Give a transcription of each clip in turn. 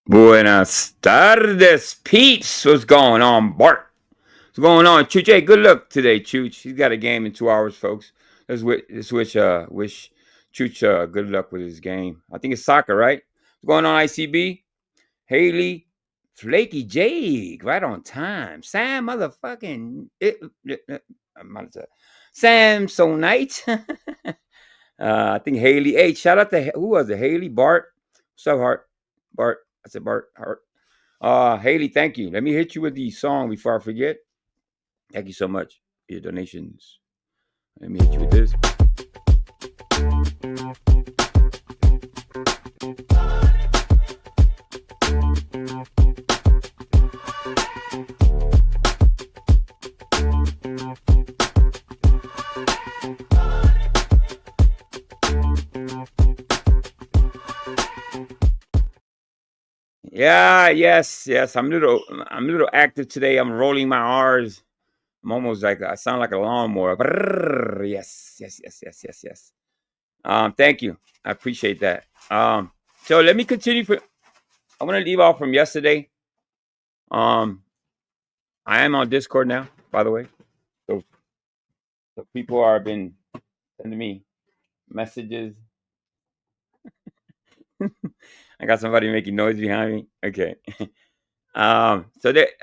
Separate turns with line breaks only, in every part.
Buenas tardes, peeps. What's going on, Bart? What's going on, Chooch? Hey, good luck today, Chooch. He's got a game in 2 hours, folks. Let's wish Chooch good luck with his game. I think it's soccer, right? What's going on, ICB? Haley, Flaky Jake, right on time. Sam, motherfucking Sam, so night. I think Haley. Hey, shout out to who was it? Haley, Bart. What's up, Hart? Bart. I said Bart. Hart. Haley, thank you. Let me hit you with the song before I forget. Thank you so much for your donations. Let me hit you with this. Yeah, yes. I'm a little active today. I'm rolling my R's. I'm almost like I sound like a lawnmower. Brrr, yes. Thank you. I appreciate that. So let me continue. I want to leave off from yesterday. I am on Discord now, by the way. So people have been sending me messages. I got somebody making noise behind me. Okay. So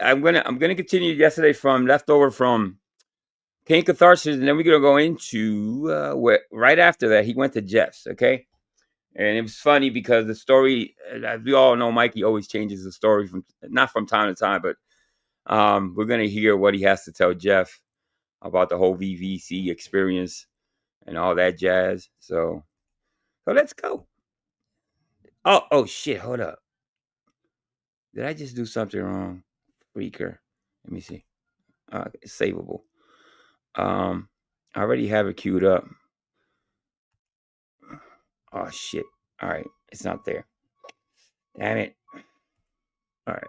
I'm gonna continue yesterday from leftover from Pain Catharsis, and then we're gonna go into right after that he went to Jeff's. Okay. And it was funny because the story, as we all know, Mikey always changes the story not from time to time, but we're gonna hear what he has to tell Jeff about the whole VVC experience and all that jazz. So let's go. Oh shit! Hold up. Did I just do something wrong? Freaker. Let me see. It's savable. I already have it queued up. Oh shit! All right, it's not there. Damn it! All right.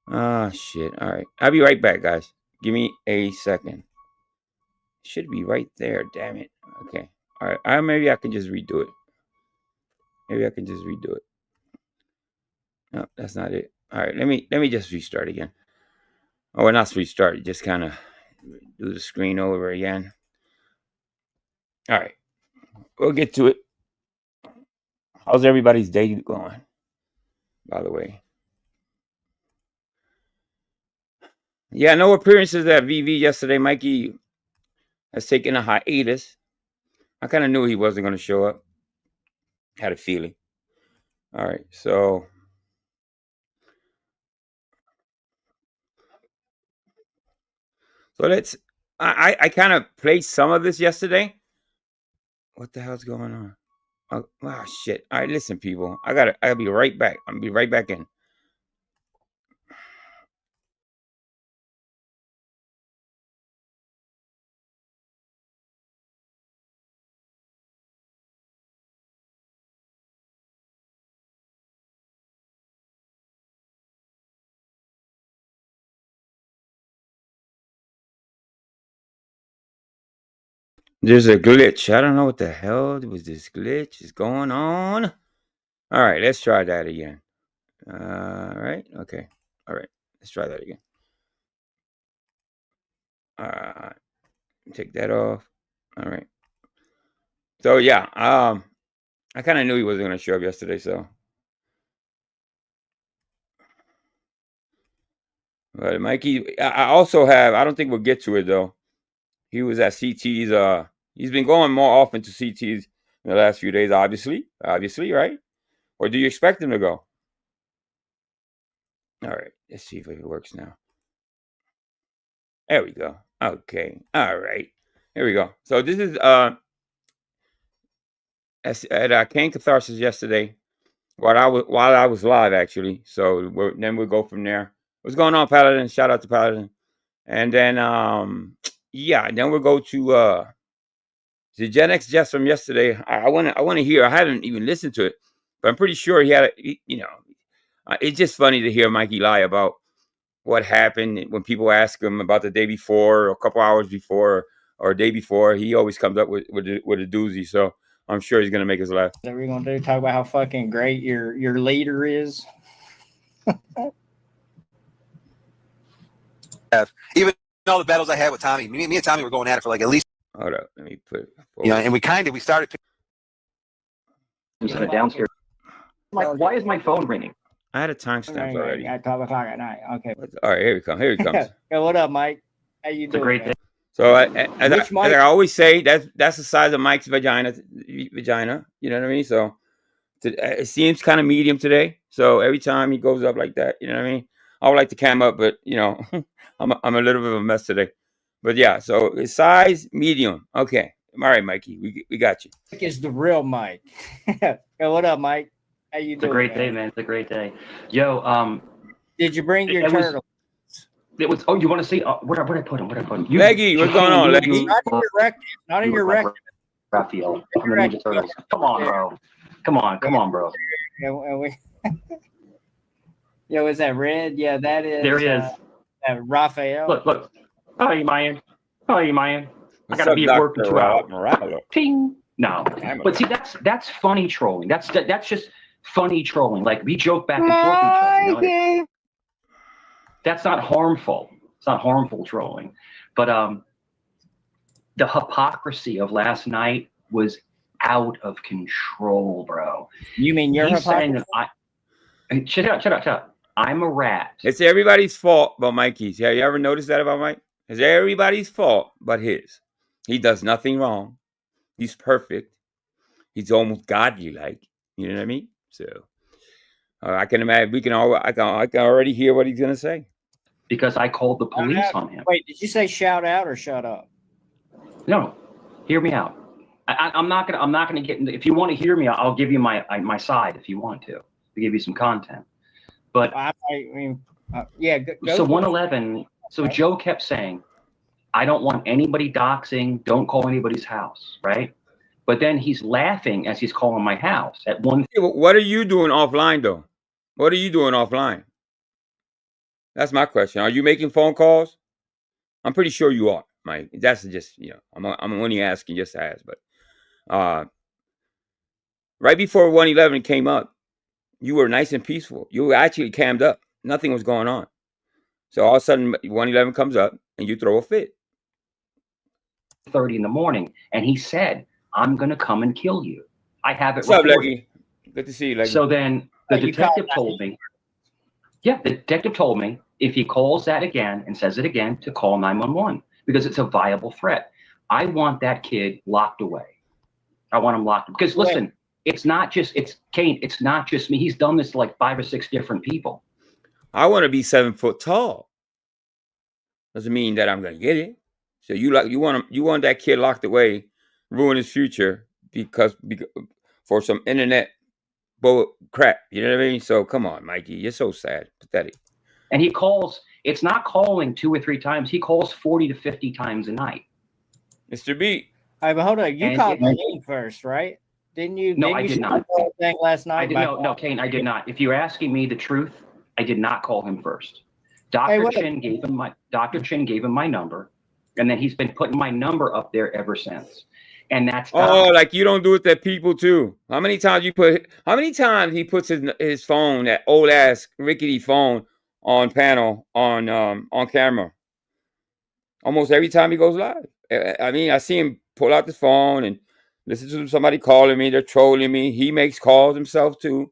Oh shit! All right, I'll be right back, guys. Give me a second. Should be right there. Damn it. Okay. All right. Maybe I can just redo it. No, that's not it. All right. Let me just restart again. Oh, well, not restart. Just kind of do the screen over again. All right. We'll get to it. How's everybody's day going? By the way. Yeah, no appearances at VV yesterday. Mikey has taken a hiatus. I kind of knew he wasn't going to show up. Had a feeling. All right. So let's. I kind of played some of this yesterday. What the hell's going on? Oh shit! All right, listen, people. I gotta be right back. I'm gonna be right back in. There's a glitch. I don't know what the hell was this glitch is going on. All right, let's try that again. All right. Okay. All right. Let's try that again. Take that off. All right. So yeah, I kind of knew he wasn't gonna show up yesterday. So, but Mikey, I also have. I don't think we'll get to it though. He was at CT's. He's been going more often to CT's in the last few days. Obviously, right? Or do you expect him to go? All right. Let's see if it works now. There we go. Okay. All right. Here we go. So this is at Kane Catharsis yesterday while I was live actually. So then we'll go from there. What's going on, Paladin? Shout out to Paladin. And then yeah, then we'll go to the Gen X Jess from yesterday. I want to hear. I haven't even listened to it, but I'm pretty sure he had it's just funny to hear Mikey lie about what happened when people ask him about the day before or a couple hours before or a day before. He always comes up with a doozy. So I'm sure he's gonna make us laugh.
That we're gonna do talk about how fucking great your leader is. Even all the battles I had with Tommy, me and Tommy were going at it for like at least.
Hold up, let me put it forward.
You know, and we started.
Instead of downstairs. Like, why is my phone ringing?
I had a timestamp already.
At 12 o'clock at night. Okay.
All right, here we come. Here he comes.
Hey, what up, Mike? How you
It's a
doing?
great
man?
day.
So as I always say, that's the size of Mike's vagina. You know what I mean? So it seems kind of medium today. So every time he goes up like that, you know what I mean? I would like to cam up, but you know, I'm a little bit of a mess today. But yeah, so it's size medium. Okay. All right, Mikey, we got you.
Mike is the real Mike. Hey, what up, Mike? How you doing?
It's a great day, man. It's a great day. Yo,
Did you bring your turtle?
It was. Oh, you want to see? Where'd I put him?
Leggy, what's going on, Leggy?
Not in your record. Not in your record.
Raphael from the Ninja Turtles. Come on, bro. Come on, bro.
Yo, is that red? Yeah, that is.
There he is.
Raphael.
Look. How are you, man? I gotta be at work in 2 hours. Ting. No, but see, that's funny trolling. That's just funny trolling. Like we joke back and forth. With each other, you know? That's not harmful. It's not harmful trolling. But the hypocrisy of last night was out of control, bro.
You mean you're
saying that shut up. I'm a rat.
It's everybody's fault but Mikey's. Yeah, you ever noticed that about Mike? It's everybody's fault but his. He does nothing wrong. He's perfect. He's almost godly like. You know what I mean? So I can imagine. I can already hear what he's gonna say.
Because I called the police on him.
Wait, did you say shout out or shut up?
No, hear me out. I'm not gonna get into. If you want to hear me, I'll give you my side if you want to give you some content. But
I mean, yeah. Go
so 111. So Joe kept saying, I don't want anybody doxing. Don't call anybody's house, right? But then he's laughing as he's calling my house at one.
What are you doing offline though? What are you doing offline? That's my question. Are you making phone calls? I'm pretty sure you are, Mike. That's just, you know, I'm only asking just to ask. But right before 111 came up, you were nice and peaceful. You were actually cammed up. Nothing was going on. So all of a sudden 111 comes up and you throw a fit.
30 in the morning, and he said, I'm gonna come and kill you. I have it.
What's up, Leggy? Good to see you, Leggy.
So then the detective told me. Yeah, the detective told me if he calls that again and says it again to call 911 because it's a viable threat. I want that kid locked away. I want him locked because listen, it's not just Kane. It's not just me. He's done this to like 5 or 6 different people.
I want to be 7 foot tall. Doesn't mean that I'm gonna get it. So you want that kid locked away, ruin his future because for some internet bull crap. You know what I mean? So come on, Mikey, you're so sad, pathetic.
And he calls. It's not calling 2 or 3 times. He calls 40 to 50 times a night.
Mr. B.
All right, but hold on. You called me first, right? Didn't you?
No, I did not.
Thing last night.
No, Kane, I did not. If you're asking me the truth, I did not call him first. Dr. Chin gave him my number, and then he's been putting my number up there ever since. And that's
like you don't do it to people too. How many times he puts his phone, that old ass rickety phone, on panel on camera? Almost every time he goes live. I mean, I see him pull out the phone and listen to somebody calling me. They're trolling me. He makes calls himself too.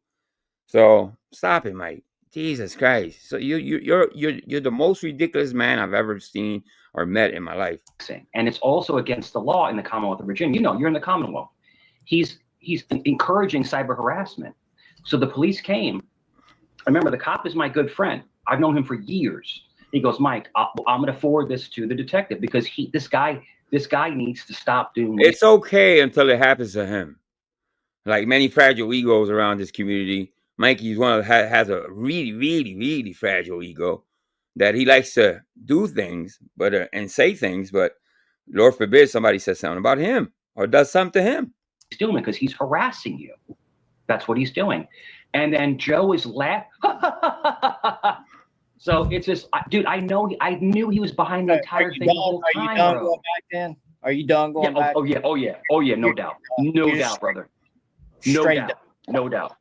So stop it, Mike. Jesus Christ. So you're the most ridiculous man I've ever seen or met in my life.
And it's also against the law in the Commonwealth of Virginia. You know, you're in the Commonwealth. He's encouraging cyber harassment. So the police came. Remember, the cop is my good friend. I've known him for years. He goes, Mike, I'm going to forward this to the detective because this guy needs to stop doing this.
It's okay until it happens to him. Like many fragile egos around this community, Mikey's has a really, really, really fragile ego that he likes to do things, and say things, but Lord forbid somebody says something about him or does something to him.
He's doing because he's harassing you. That's what he's doing. And then Joe is laughing. So it's just, dude, I knew he was behind the entire thing the whole time. Are you done going back then? Are you done going back? Oh yeah, no doubt. No doubt, brother. No doubt.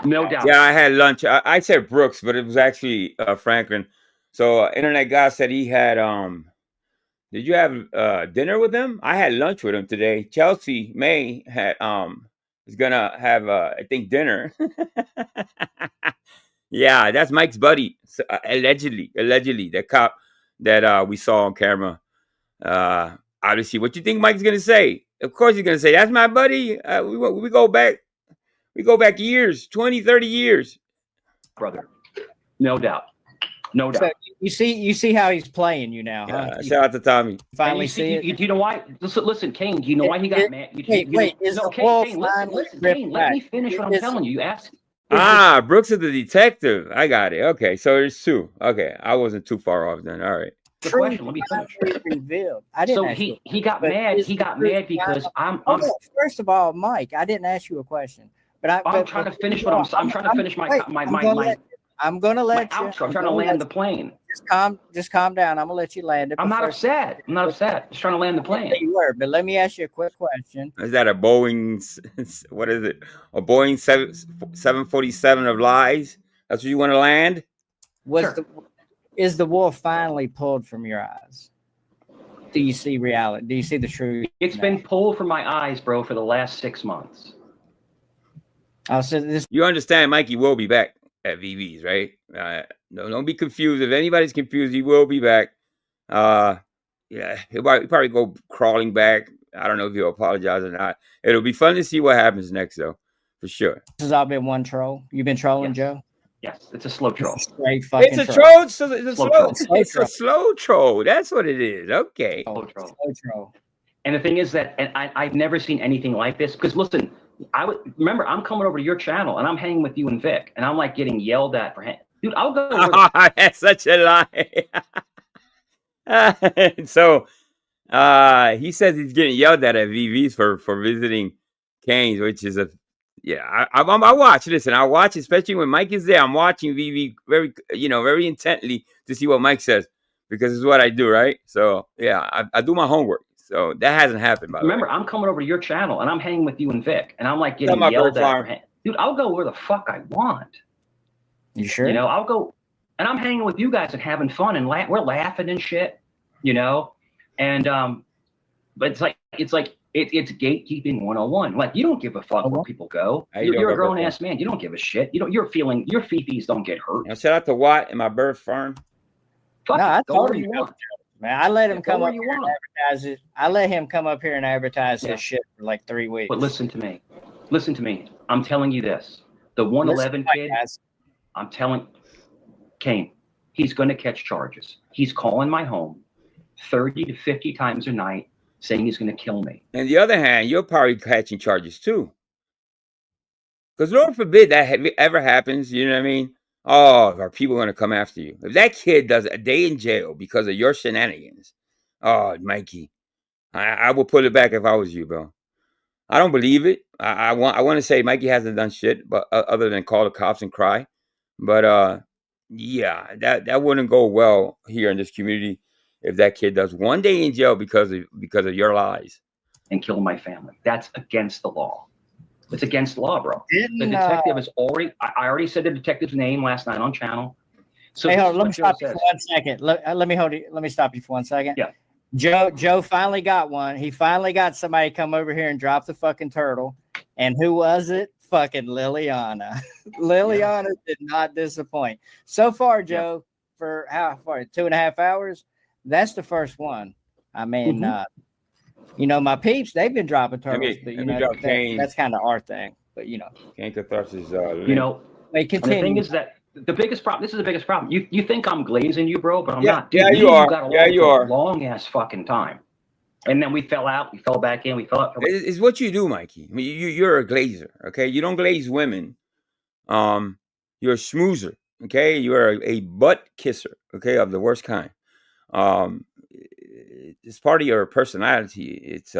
No doubt.
Yeah, I had lunch. I said Brooks, but it was actually Franklin. So internet guy said he had did you have dinner with him? I had lunch with him today. Chelsea May had is gonna have I think dinner. Yeah, that's Mike's buddy. So, allegedly, the cop that we saw on camera. Obviously, what you think Mike's gonna say? Of course he's gonna say, that's my buddy. We go back years, 20, 30 years.
Brother. No doubt. No doubt.
So you see how he's playing you now, huh?
Shout out to Tommy.
Finally
you
see it.
You know why? Listen, Kane, do you know why he got mad?
Wait,
Kane, listen, Kane, let me finish what I'm telling you. You asked.
Brooks is the detective. I got it. Okay, so there's two. Okay, I wasn't too far off then. All right.
The question. Let me finish.
Revealed. I didn't.
So he got mad. He got mad because I'm.
First of all, Mike, I didn't ask you a question, but I'm
trying to finish what I'm trying to finish my.
I'm gonna let you.
I'm trying to land the plane.
Just calm down. I'm gonna let you land it.
I'm not upset. I'm not upset. Just trying to land the plane.
You were, but let me ask you a quick question.
Is that a Boeing? What is it? A Boeing 747 of lies? That's what you want to land?
Is the wool finally pulled from your eyes? Do you see reality? Do you see the truth?
It's been pulled from my eyes, bro, for the last 6 months.
You understand, Mikey will be back at VV's, right? No, don't be confused. If anybody's confused, he will be back. Yeah, he'll probably go crawling back. I don't know if he'll apologize or not. It'll be fun to see what happens next, though, for sure.
This has all been one troll. You've been trolling, Joe?
Yes, it's a slow troll.
It's a troll. It's a slow troll. That's what it is. Okay.
Slow troll. And the thing is that, and I've never seen anything like this. Because listen, remember, I'm coming over to your channel and I'm hanging with you and Vic, and I'm like getting yelled at for him. Dude, I'll go.
That's such a lie. So he says he's getting yelled at VV's for visiting Cane's, which is I watch. Listen, I watch, especially when Mike is there. I'm watching VV very intently to see what Mike says, because it's what I do, right? So yeah, I do my homework. So that hasn't happened. By the way,
remember, I'm coming over to your channel and I'm hanging with you and Vic, and I'm like getting yelled at for him. Dude, I'll go where the fuck I want.
You sure?
You know, I'll go, and I'm hanging with you guys and having fun, and we're laughing and shit, you know, and but it's gatekeeping 101. Like, you don't give a fuck where people go. You're a grown ass man. You don't give a shit. Your fifis don't get hurt.
Now, shout out to Watt and my bird farm.
Fuck,
I
told you want.
Man, I let him come up here and advertise it. I let him come up here and advertise his shit for like 3 weeks.
But listen to me. I'm telling you this. The 111 kid. I'm telling Kane, he's going to catch charges. He's calling my home 30 to 50 times a night saying he's going to kill me. On
the other hand, you're probably catching charges too. Because Lord forbid that ever happens, you know what I mean? Oh, are people going to come after you? If that kid does a day in jail because of your shenanigans, oh, Mikey, I will pull it back if I was you, bro. I don't believe it. I want to say Mikey hasn't done shit, but other than call the cops and cry. But yeah, that wouldn't go well here in this community if that kid does 1 day in jail because of your lies
and kill my family. That's against the law. It's against the law, bro. The detective is already. I already said the detective's name last night on channel. So
hey, hold on, let me stop you for 1 second. Let me stop you for 1 second.
Yeah.
Joe finally got one. He finally got somebody to come over here and drop the fucking turtle. And who was it? Fucking Liliana. Liliana did not disappoint. So far, Joe, for how far? 2.5 hours? That's the first one. I mean, my peeps, they've been dropping turtles, but that's kind of our thing. But
Cane Catharsis.
The thing is that the biggest problem. This is the biggest problem. You think I'm glazing you, bro, but I'm not.
Dude, you are.
Long ass fucking time. And then we fell out. We fell back in. We fell out.
It's what you do, Mikey. I mean, you're a glazer, okay? You don't glaze women. You're a schmoozer, okay? You're a butt kisser, okay, of the worst kind. It's part of your personality. It's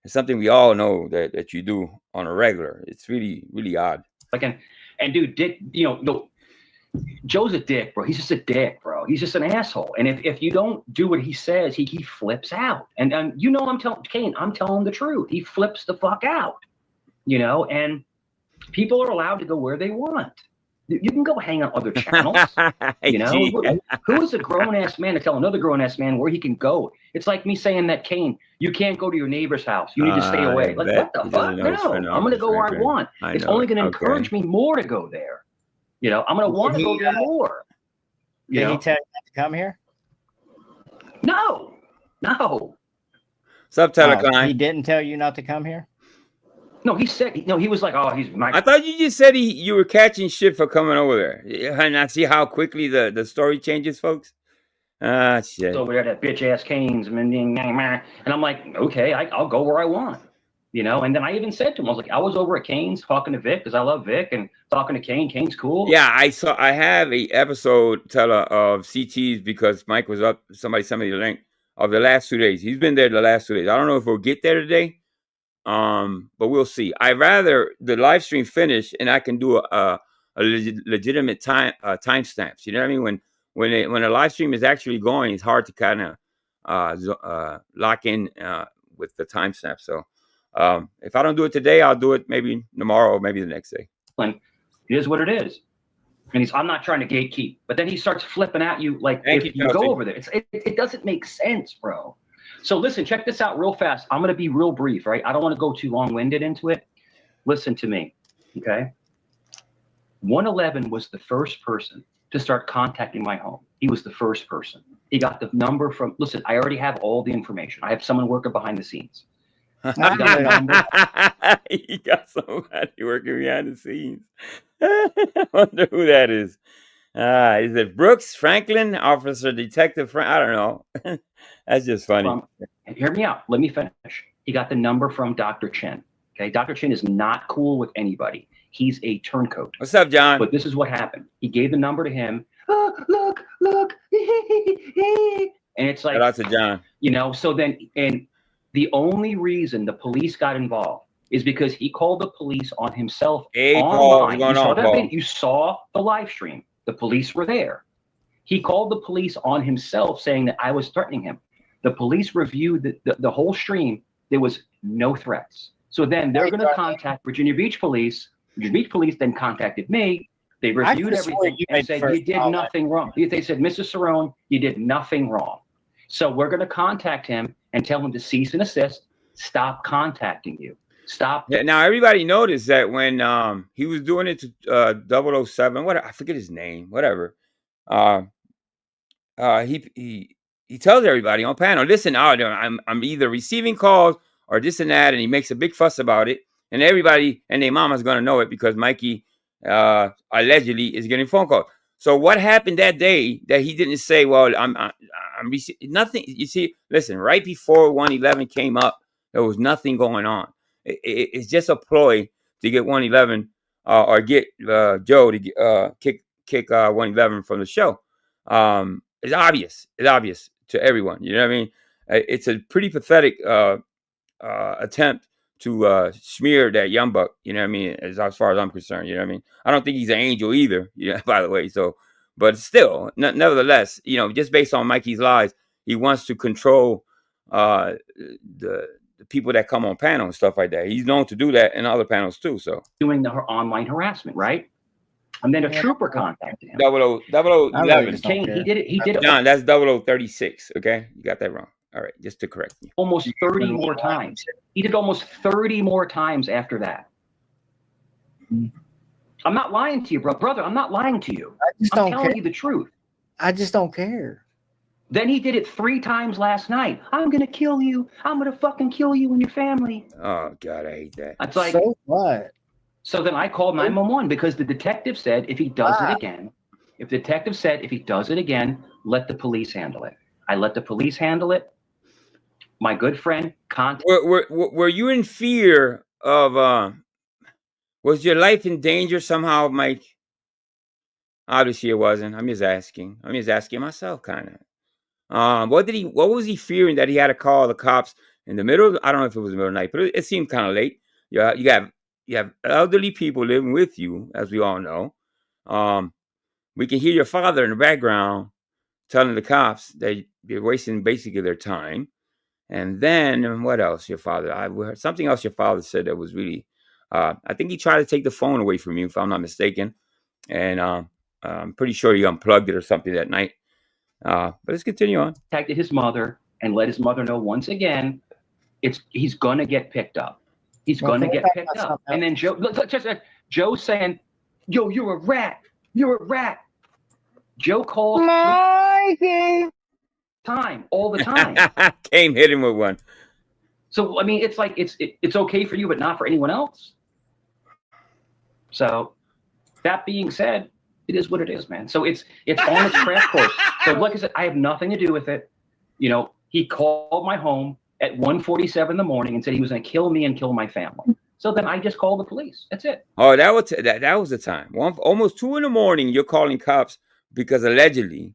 something we all know that you do on a regular. It's really, really odd.
And dude, Dick, Joe's a dick, bro. He's just a dick, bro. He's just an asshole. And if you don't do what he says, he flips out. And I'm telling Kane, I'm telling the truth. He flips the fuck out. And People are allowed to go where they want. You can go hang on other channels. You know, who is a grown-ass man to tell another grown-ass man where he can go? It's like me saying that, Kane, you can't go to your neighbor's house. You need to stay away. Like, what the fuck? No, I'm going to go where I want. It's only going to encourage me more to go there. You know, I'm going to want to go there more.
Did he tell you not to come here?
No.
Subtitle Klein.
He didn't tell you not to come here?
No, he said, no, he was like, oh, he's my.
I thought you just said you were catching shit for coming over there. And I see how quickly the story changes, folks. Shit.
Over there, that bitch ass Canes, and I'm like, okay, I'll go where I want, you know. And then I even said to him, I was like, I was over at Canes talking to Vic because I love Vic, and talking to Kane. Kane's cool.
Yeah, I have a episode teller of CT's because Mike was up. Somebody sent me the link of the last 2 days. He's been there the last 2 days. I don't know if we'll get there today. But we'll see. I'd rather the live stream finish and I can do a legitimate timestamps. You know what I mean? When a live stream is actually going, it's hard to kind of lock in with the timestamp. So if I don't do it today, I'll do it maybe tomorrow or maybe the next day.
It is what it is. And I'm not trying to gatekeep, but then he starts flipping at you like if you go over there. It doesn't make sense, bro. So listen, check this out real fast. I'm going to be real brief, right? I don't want to go too long-winded into it. Listen to me, okay? 111 was the first person to start contacting my home. He was the first person. He got the number from, listen, I already have all the information. I have someone working behind the scenes.
He got somebody working behind the scenes. I wonder who that is. Is it Brooks, Franklin, Officer Detective Frank? I don't know. That's just funny.
Hear me out. Let me finish. He got the number from Dr. Chen. Okay, Dr. Chen is not cool with anybody. He's a turncoat.
What's up, John?
But this is what happened. He gave the number to him. Oh, look. And it's like,
shout out to John.
You know, so then, and the only reason the police got involved is because he called the police on himself online. You saw the live stream. The police were there. He called the police on himself saying that I was threatening him. The police reviewed the whole stream. There was no threats. So then they're going to contact Virginia Beach Police. Virginia Beach Police then contacted me. They reviewed everything and said, you did nothing wrong. They said, Mrs. Cerrone, you did nothing wrong. So we're going to contact him and tell him to cease and desist. Stop contacting you. Stop.
Yeah, now, everybody noticed that when he was doing it to 007, I forget his name, whatever. He tells everybody on panel, listen, I'm either receiving calls or this and that, and he makes a big fuss about it, and everybody and their mama's gonna know it because Mikey allegedly is getting phone calls. So what happened that day that he didn't say, well, I'm nothing? You see, listen, right before 111 came up, there was nothing going on. It's just a ploy to get 111 or get Joe to kick 111 from the show. It's obvious. It's obvious to everyone. You know what I mean? It's a pretty pathetic attempt to smear that young buck. You know what I mean? As far as I'm concerned, you know what I mean? I don't think he's an angel either. Yeah, by the way. So, but still, nevertheless, you know, just based on Mikey's lies, he wants to control the people that come on panel and stuff like that. He's known to do that in other panels too. So
doing the online harassment, right? And then a trooper contacted him.
0011.
Kane, he did it.
John, that's 0036. Okay, you got that wrong. All right, just to correct you.
Almost 30 more times. He did almost 30 more times after that. I'm not lying to you, brother. I'm not lying to you. I'm telling you the truth.
I just don't care.
Then he did it 3 times last night. I'm gonna kill you. I'm gonna fucking kill you and your family.
Oh God, I hate that.
It's like,
so what?
So then I called 911 because the detective said if he does it again, let the police handle it. I let the police handle it. My good friend,
were you in fear of? Was your life in danger somehow, Mike? Obviously, it wasn't. I'm just asking myself, kind of. What was he fearing that he had to call the cops in the middle? I don't know if it was the middle of the night, but it seemed kind of late. Yeah, you have elderly people living with you, as we all know. We can hear your father in the background telling the cops that you're wasting basically their time. And then what else? Your father, I heard something else your father said that was really I think he tried to take the phone away from you, if I'm not mistaken. And I'm pretty sure he unplugged it or something that night. But let's continue on.
Contacted his mother and let his mother know once again, he's gonna get picked up. He's gonna get picked up. And then Joe's saying, "Yo, you're a rat. You're a rat." Joe calls Mikey all the time.
Came hit him with one.
So I mean, it's like it's okay for you, but not for anyone else. So that being said, it is what it is, man. So it's on its crash course. So like I said, I have nothing to do with it. You know, he called my home at 1:47 in the morning and said he was going to kill me and kill my family. So then I just called the police. That's it.
Oh, that was the time. Almost 2 in the morning, you're calling cops because allegedly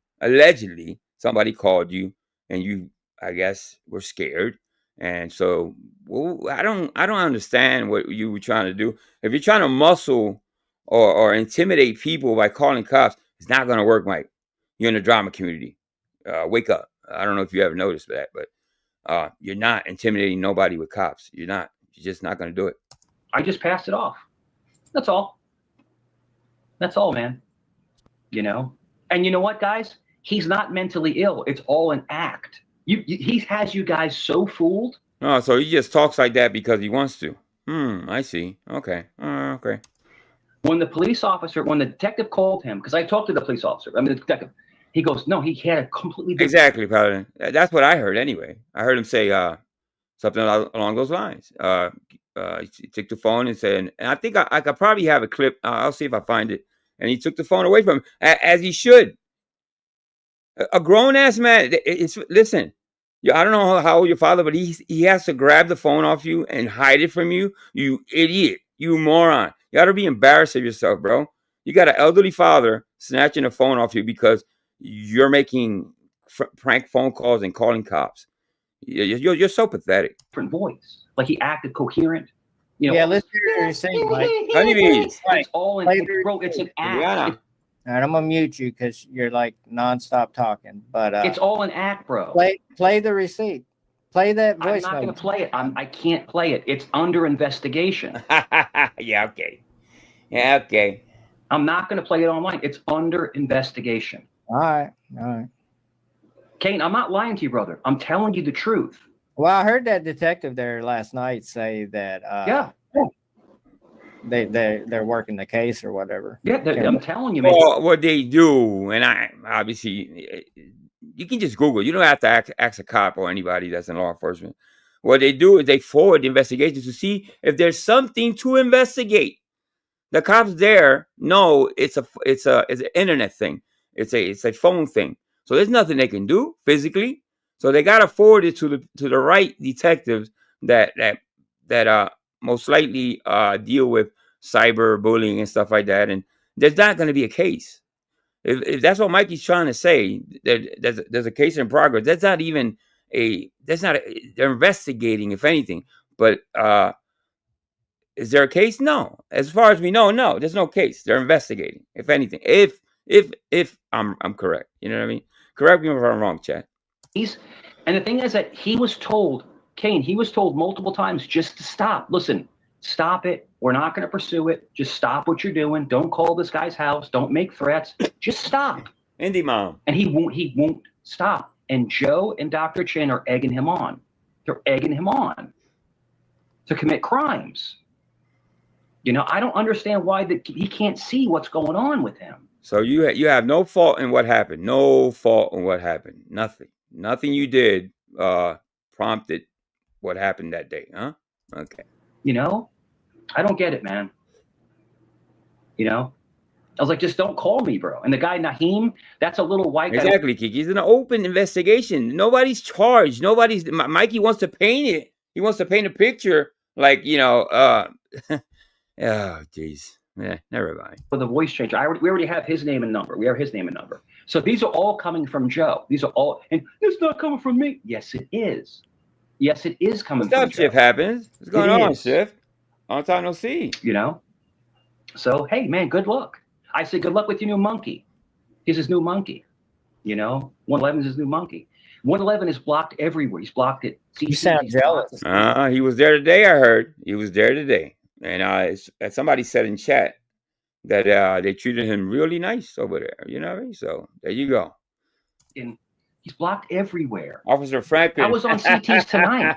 somebody called you and you, I guess, were scared. And so, well, I don't understand what you were trying to do. If you're trying to muscle or intimidate people by calling cops, it's not going to work, Mike. You're in the drama community. Wake up. I don't know if you ever noticed that, but you're not intimidating nobody with cops. You're not. You're just not going to do it.
I just passed it off. That's all. That's all, man. You know? And you know what, guys? He's not mentally ill. It's all an act. He has you guys so fooled.
Oh, so he just talks like that because he wants to. I see. Okay. Okay.
When the detective called him, because I talked to the police officer, the detective, he goes, no, he had a completely different... Exactly,
Paladin. That's what I heard anyway. I heard him say something along those lines. He took the phone and said, and I think I could probably have a clip. I'll see if I find it. And he took the phone away from him, as he should. A grown-ass man, listen, I don't know how old your father, but he has to grab the phone off you and hide it from you. You idiot. You moron. You got to be embarrassed of yourself, bro. You got an elderly father snatching the phone off you because you're making prank phone calls and calling cops. You're so pathetic.
Different voice. Like he acted coherent. You know,
yeah, let's hear what you're saying, Mike.
Honeybees.
It's all in, bro, it's an act.
Yeah.
All right, I'm gonna mute you because you're like nonstop talking. But
it's all an act, bro.
Play the receipt. Play that voice.
I'm not going to play it. I can't play it. It's under investigation.
Yeah. Okay. Yeah. Okay.
I'm not going to play it online. It's under investigation.
All right.
Kane, I'm not lying to you, brother. I'm telling you the truth.
Well, I heard that detective there last night say that.
Yeah.
They're working the case or whatever.
Yeah, I'm telling you, man.
Well, what they do, and I obviously, you can just Google. You don't have to ask a cop or anybody that's in law enforcement. What they do is they forward the investigation to see if there's something to investigate. The cops there know it's an internet thing. It's a phone thing. So there's nothing they can do physically. So they gotta forward it to the right detectives that most likely deal with cyber bullying and stuff like that. And there's not going to be a case. If that's what Mikey's trying to say, there's a case in progress. They're investigating, if anything. But is there a case? No. As far as we know, no, there's no case. They're investigating, if anything. If I'm correct. You know what I mean? Correct me if I'm wrong, Chad.
And the thing is that he was told, Kane, multiple times just to stop. Listen, stop it. We're not going to pursue it. Just stop what you're doing. Don't call this guy's house. Don't make threats. Just stop.
Indie mom.
And he won't stop. And Joe and Dr. Chin are egging him on. They're egging him on to commit crimes. You know, I don't understand why he can't see what's going on with him.
So you have no fault in what happened. No fault in what happened. Nothing you did prompted what happened that day, huh? Okay.
You know, I don't get it, man. You know, I was like, just don't call me, bro. And the guy Naheem, that's a little white guy.
Exactly, Kiki. It's an open investigation. Nobody's charged. Mikey wants to paint it. He wants to paint a picture like, you know, oh, jeez. Yeah, never mind.
For the voice changer, we already have his name and number. We have his name and number. So these are all coming from Joe. These are all, and it's not coming from me. Yes, it is. Yes, it is coming from Joe.
Shift happens. What's going on, Shift? Long time no see.
You know? So, hey, man, good luck. I say good luck with your new monkey. He's his new monkey. You know? 111 is his new monkey. 111 is blocked everywhere. He's blocked it.
You sound jealous.
He was there today, I heard. He was there today. And somebody said in chat that they treated him really nice over there. You know what I mean? So there you go.
He's blocked everywhere.
Officer Franklin.
I was on CT's today.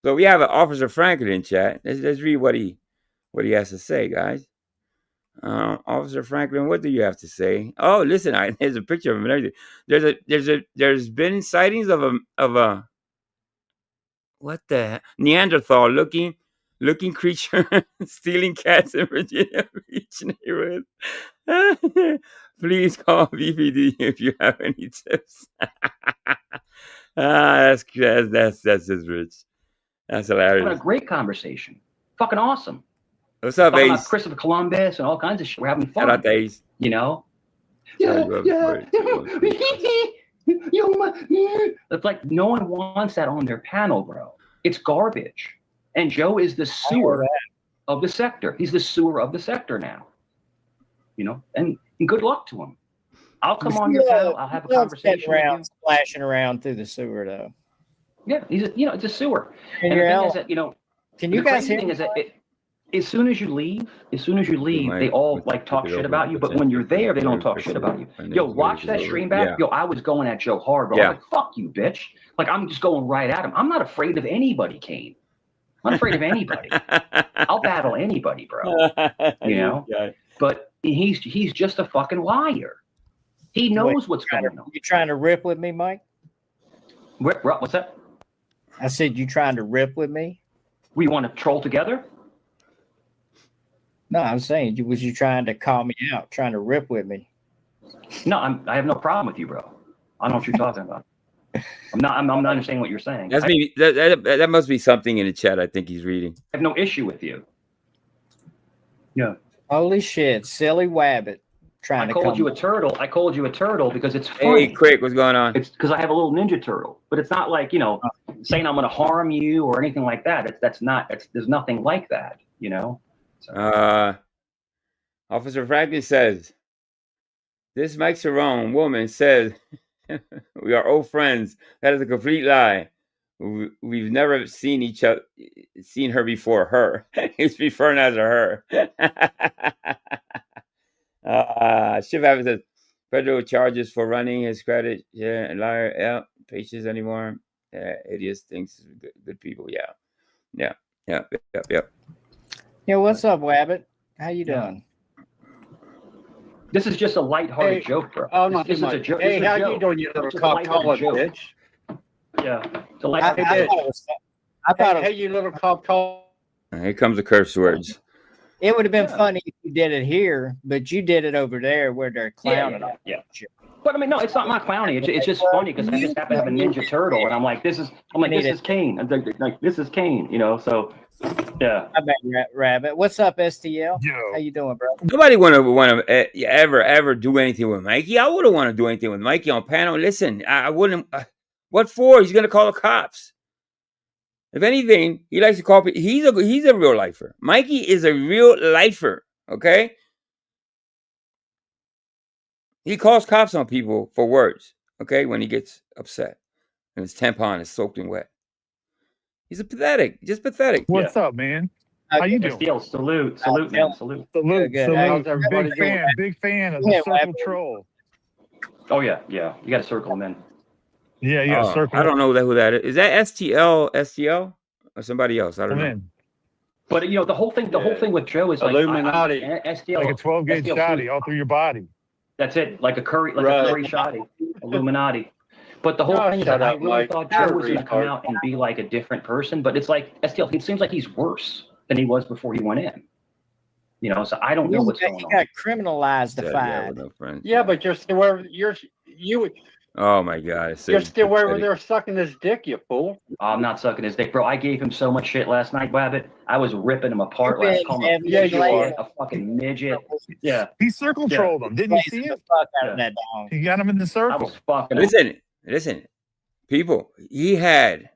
So we have an Officer Franklin in chat. Let's read what he has to say, guys. Officer Franklin, what do you have to say? Oh, listen, there's a picture of him and everything. There's been sightings of a what the heck? Neanderthal looking creature stealing cats in Virginia Beach neighborhood. Please call VPD if you have any tips. That's just rich. That's hilarious.
What a great conversation. Fucking awesome.
What's up,
Talking
Ace?
about Christopher Columbus and all kinds of shit. We're having fun.
Shout out to Ace.
You know? It's like no one wants that on their panel, bro. It's garbage. And Joe is the sewer of the sector. He's the sewer of the sector now. You know? And good luck to him. I'll come on your panel. I'll have a conversation with you.
Splashing around through the sewer, though.
Yeah, it's a sewer.
And
the thing is that,
can you guys hear me?
As soon as you leave, they all like talk shit about you. But when you're there, they don't talk shit about you. Yo, watch that stream back. Yo, I was going at Joe hard, bro. I was like, fuck you, bitch. Like, I'm just going right at him. I'm not afraid of anybody, Kane. I'm not afraid of anybody. I'll battle anybody, bro. You know? But he's just a fucking liar. He knows what's going on.
You trying to rip with me, Mike?
What's that?
I said, you trying to rip with me?
We want to troll together?
No, I'm saying, was you trying to call me out, trying to rip with me?
No, I have no problem with you, bro. I don't know what you're talking about. I'm not understanding what you're saying.
That must be something in the chat. I think he's reading.
I have no issue with you. Yeah.
Holy shit, silly wabbit.
I called you a turtle. I called you a turtle because it's funny.
Hey, quick, what's going on?
It's because I have a little ninja turtle, but it's not like, saying I'm going to harm you or anything like that. There's nothing like that, So.
Officer Franklin says, this Mike Cerrone woman says we are old friends. That is a complete lie. We've never seen her before. Her. He's referring as her. Shiv Abbott says federal charges for running his credit. Yeah, liar. Yeah, patience anymore. Yeah, idiots thinks good people. Yeah.
Yeah, what's up, Wabbit? How you doing?
This is just a lighthearted joke, bro.
Oh, no,
this is a joke.
Hey, how you doing, you little cock bitch?
Yeah, it's a lighthearted joke.
I thought
hey, you little cock collar.
Here comes the curse words.
It would have been funny if you did it here, but you did it over there where they're clowning.
Yeah. But I mean, no, it's not my clowning. It's just funny because I just happen to have a Ninja Turtle, and I'm like, this is Kane. Like, this is Kane, So, yeah.
I bet Rabbit. What's up, STL? Yo. How you doing, bro?
Nobody want to ever do anything with Mikey. I wouldn't want to do anything with Mikey on panel. Listen, I wouldn't. What for? He's gonna call the cops. If anything, he likes to call people. He's a real lifer. Mikey is a real lifer. Okay. He calls cops on people for words. Okay, when he gets upset and his tampon is soaked in wet. He's just pathetic.
What's up, man? How you doing?
Salute, man. Salute.
Big fan of the Circle Troll.
Oh yeah. You got to circle him in.
Yeah, circle.
I don't know who that is. Is that STL, or somebody else? I don't know.
But the whole thing with Joe is like
Illuminati.
STL,
like a 12-gauge shotty all through your body.
That's it, like a curry shotty. Illuminati. But the whole thing is that I really thought Joe was going to come out and be like a different person, but it's like STL. It seems like he's worse than he was before he went in. So I don't know what's going on.
He got criminalized, defied.
Yeah, but you're still where you.
Oh my God!
You're still where they're sucking his dick, you fool.
I'm not sucking his dick, bro. I gave him so much shit last night, Wabbit. I was ripping him apart last night.
Yeah, you are
a fucking midget. Yeah,
he circle trolled him. Didn't you see it? He got him in the circle.
I was fucking.
Listen, people. He had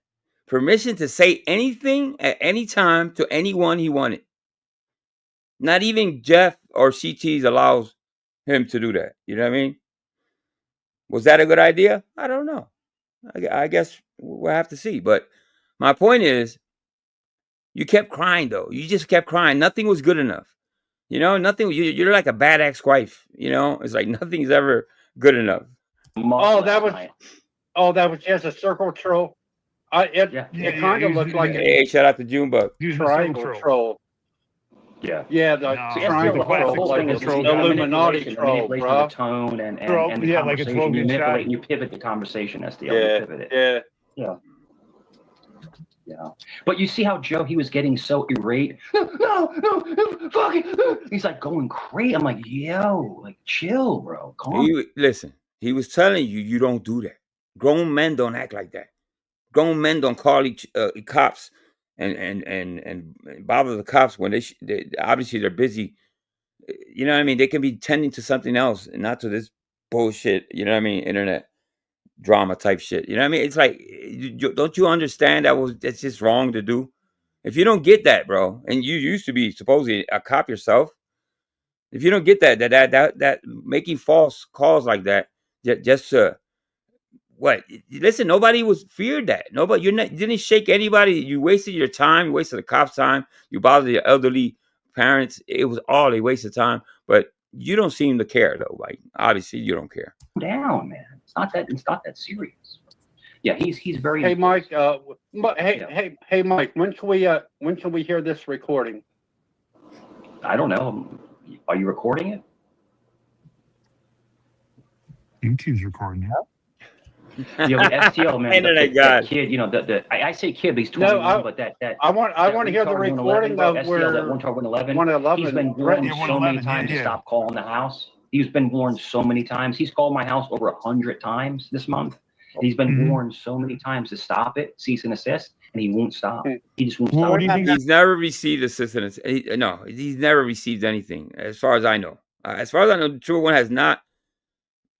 permission to say anything at any time to anyone he wanted. Not even Jeff or CTs allows him to do that. You know what I mean? Was that a good idea? I don't know. I guess we'll have to see. But my point is, You kept crying though. You just kept crying. Nothing was good enough. You know, nothing. You're like a bad ex-wife. You know, it's like nothing's ever good enough.
Oh, that was just a circle troll. It kind of looked like
Hey, shout out to Junebug.
Triangle troll.
Yeah.
Yeah, the triangle troll, like the Illuminati troll, bro.
The tone and the conversation. You manipulate and you pivot the conversation, SDL. You pivot it. Yeah. But you see how Joe, he was getting so irate. No, fuck it. He's like going crazy. I'm like, yo, like chill, bro. Calm.
Listen, he was telling you, you don't do that. Grown men don't act like that. Grown men don't call cops and bother the cops when they obviously they're busy. You know what I mean? They can be tending to something else and not to this bullshit. You know what I mean? Internet drama type shit. You know what I mean? It's like, don't you understand that's just wrong to do? If you don't get that, bro, and you used to be supposedly a cop yourself, if you don't get that making false calls like that, just to what? Listen, nobody was feared that. Nobody, didn't shake anybody. You wasted your time. You wasted the cops' time. You bothered your elderly parents. It was all a waste of time. But you don't seem to care though. Like obviously, you don't care.
Down, man. It's not that serious. Yeah, he's very.
Hey, Mike. Hey, Mike. When can we hear this recording?
I don't know. Are you recording it?
YouTube's recording it.
You know, the STL, man.
Internet
that kid, you know, I say kid, but he's 21. But that
I want to hear the recording of where
that 111.
111.
He's been warned so many times to stop calling the house. He's been warned so many times. He's called my house over 100 times this month. He's been warned so many times to stop it, cease and desist, and he won't stop. He just won't stop.
What do you think?
He's never received assistance. No, he's never received anything, as far as I know. As far as I know, the true one has not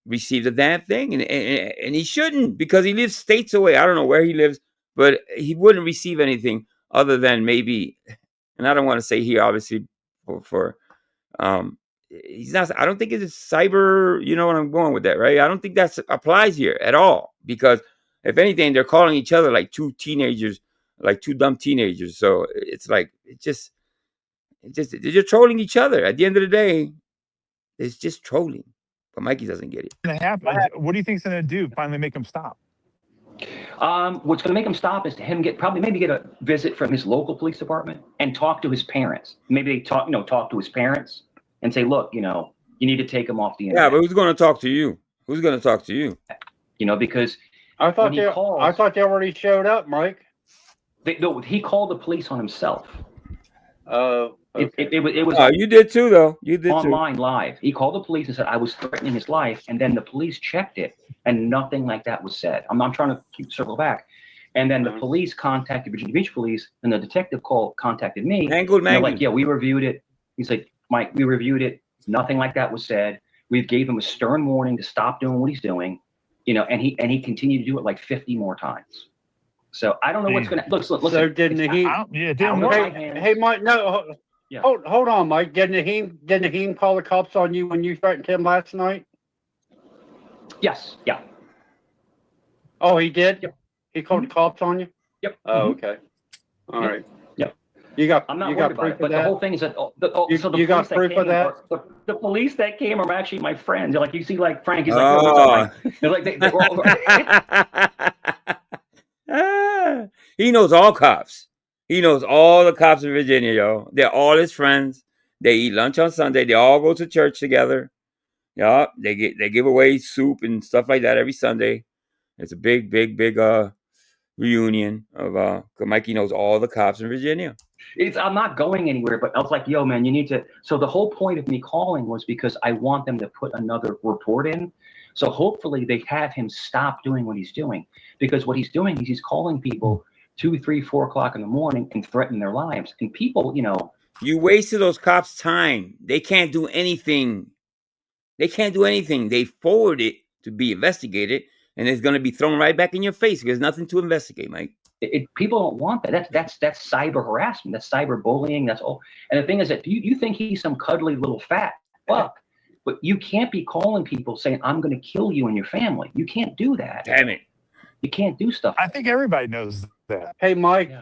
received a damn thing, and he shouldn't, because he lives states away. I don't know where he lives, but he wouldn't receive anything other than maybe, and I don't want to say here, obviously, for he's not. I don't think it's cyber. You know what I'm going with that, right? I don't think that applies here at all, because if anything, they're calling each other like two teenagers, like two dumb teenagers. So it's like they're just trolling each other. At the end of the day, it's just trolling. But Mikey doesn't get it.
What do you think's going to do? Finally make him stop?
What's going to make him stop is to maybe get a visit from his local police department and talk to his parents. Maybe they talk to his parents and say, look, you need to take him off the internet.
Yeah, but who's going to talk to you? Who's going to talk to you?
Because
I thought they already showed up, Mike.
He called the police on himself.
Oh. Okay.
It was.
Oh, you did too, though. You did
online live. He called the police and said I was threatening his life, and then the police checked it, and nothing like that was said. I'm trying to circle back, and then the police contacted Virginia Beach Police, and the detective contacted me. Like, yeah, we reviewed it. He's like, Mike, we reviewed it. Nothing like that was said. We gave him a stern warning to stop doing what he's doing, and he continued to do it like 50 more times. So I don't know what's going to look.
So didn't he?
Yeah, it didn't work.
Hey, Mike, no. Yeah. Hold on, Mike. Didn't he call the cops on you when you threatened him last night?
Yes. Yeah.
Oh, he did?
Yep.
He called the cops on you?
Yep.
Oh, okay. All right.
Yep.
I'm not
worried about it, but the whole thing is that
you got proof of that?
The police that came are actually my friends. They're like, you see, like Frank, he's like, they're like they
all. He knows all cops. He knows all the cops in Virginia, yo. They're all his friends. They eat lunch on Sunday. They all go to church together. Yeah, they give away soup and stuff like that every Sunday. It's a big reunion of Mikey knows all the cops in Virginia.
I'm not going anywhere, but I was like, yo, man, you need to. So the whole point of me calling was because I want them to put another report in. So hopefully they have him stop doing what he's doing, because what he's doing is he's calling people 2, 3, 4 o'clock in the morning and threaten their lives. And people,
you wasted those cops' time. They can't do anything. They forward it to be investigated, and it's going to be thrown right back in your face. There's nothing to investigate, Mike.
People don't want that. That's cyber harassment. That's cyber bullying. That's all. And the thing is that you think he's some cuddly little fat fuck, but you can't be calling people saying, I'm going to kill you and your family. You can't do that.
Damn it.
You can't do stuff.
I think everybody knows that.
Hey, Mike.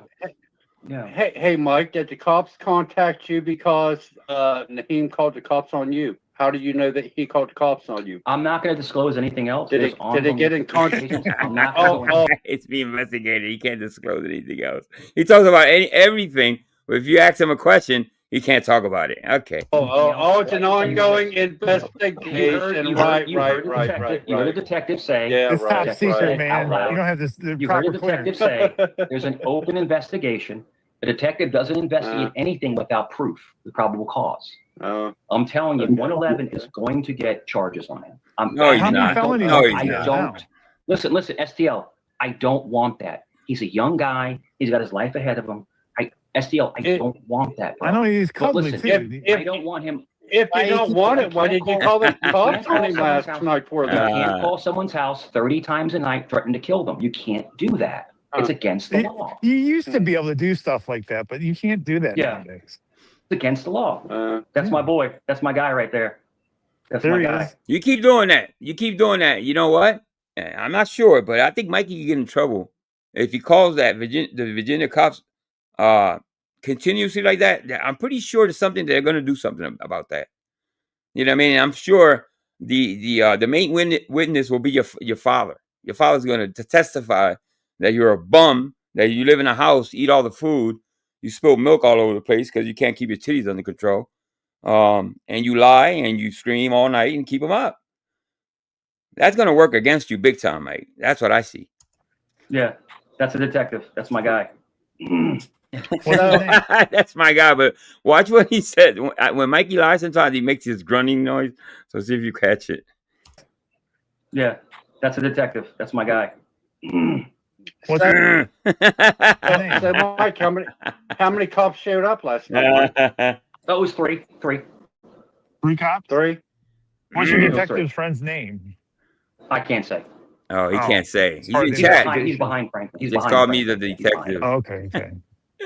Yeah.
Hey, Mike, did the cops contact you because Naheem called the cops on you? How do you know that he called the cops on you?
I'm not going to disclose anything else.
Did it get in contact?
I'm not going to.
It's being investigated. He can't disclose anything else. He talks about everything, but if you ask him a question, he can't talk about it. Okay.
It's an ongoing investigation. Right.
You heard the detective say.
Yeah,
it's top secret, man. You don't have this.
You heard the detective say there's an open investigation. The detective doesn't investigate anything without proof, the probable cause. I'm telling you, 111 is going to get charges on him.
No, he's not.
I don't. Listen, STL. I don't want that. He's a young guy. He's got his life ahead of him. STL. I don't want that. Bro.
I know he's cuddly too.
I don't want him.
If you don't want it, why did you call the cops on him last night for that?
You can't call someone's house 30 times a night threatening to kill them. You can't do that. It's against the law.
You used to be able to do stuff like that, but you can't do that nowadays.
It's against the law. That's my boy. That's my guy right there. That's
there
my
he
guy.
is.
You keep doing that. You know what? I'm not sure, but I think Mikey can get in trouble if he calls the Virginia cops continuously like that. I'm pretty sure there's something they're going to do something about that. You know what I mean? I'm sure the main witness will be your father. Your father's going to testify that you're a bum, that you live in a house, eat all the food, you spill milk all over the place because you can't keep your titties under control, and you lie and you scream all night and keep them up. That's going to work against you big time, mate. That's what I see.
Yeah, that's a detective. That's my guy.
That's my guy, but watch what he said. When Mikey lies, sometimes he makes his grunting noise. So see if you catch it.
Yeah, that's a detective. That's my guy.
What's
so Mike, how many cops showed up last night?
That was three.
Three cops?
Three.
What's your detective's friend's name?
I can't say.
Oh, he can't say. He's in
He's
chat.
behind Franklin.
He just called me the detective.
Oh, okay.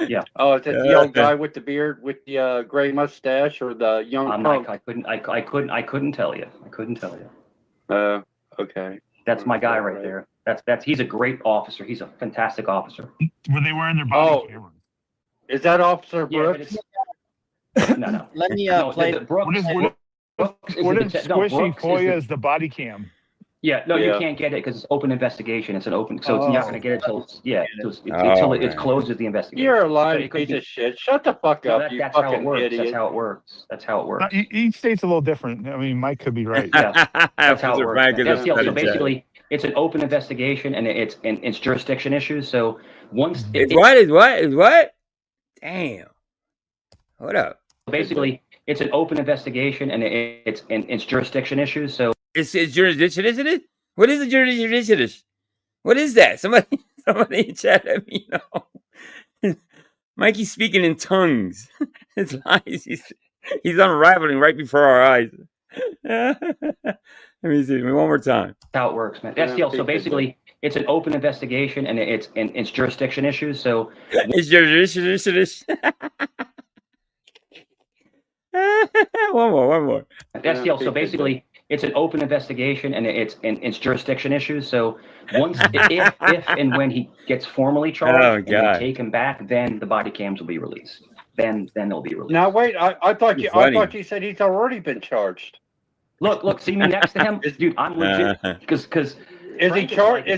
Yeah.
Oh, is that the young guy with the beard, with the gray mustache, or the young?
I couldn't tell you.
Okay.
That's my guy right there. He's a great officer. He's a fantastic officer.
Were they wearing their body cameras?
Is that Officer Brooks?
No.
Let me play.
What if Squishy Foya is the body cam?
Yeah, no, you can't get it because it's open investigation. It's an open, so you're not going to get it until it closes the investigation.
You're a lying piece of shit. Shut the fuck up, you fucking idiot.
That's how it works.
Each state's a little different. I mean, Mike could be right.
Yeah, that's how it works. So basically, it's an open investigation and it's jurisdiction issues. So once
is what? Damn. What up?
Basically, it's an open investigation and it's jurisdiction issues. So
it's jurisdiction, isn't it? What is the jurisdiction? What is that? Somebody in chat let me know. Mikey's speaking in tongues. It's lies. He's unraveling right before our eyes. Let me see. One more time.
That's how it works, man. So basically, it's an open investigation and it's jurisdiction issues. So
it's jurisdiction. One more.
So basically, it's an open investigation and it's jurisdiction issues. So once, if and when he gets formally charged and we take him back, then the body cams will be released. Then they'll be released.
Now wait, I thought you said he's already been charged.
Look, see me next to him, dude. I'm legit because.
Is he charged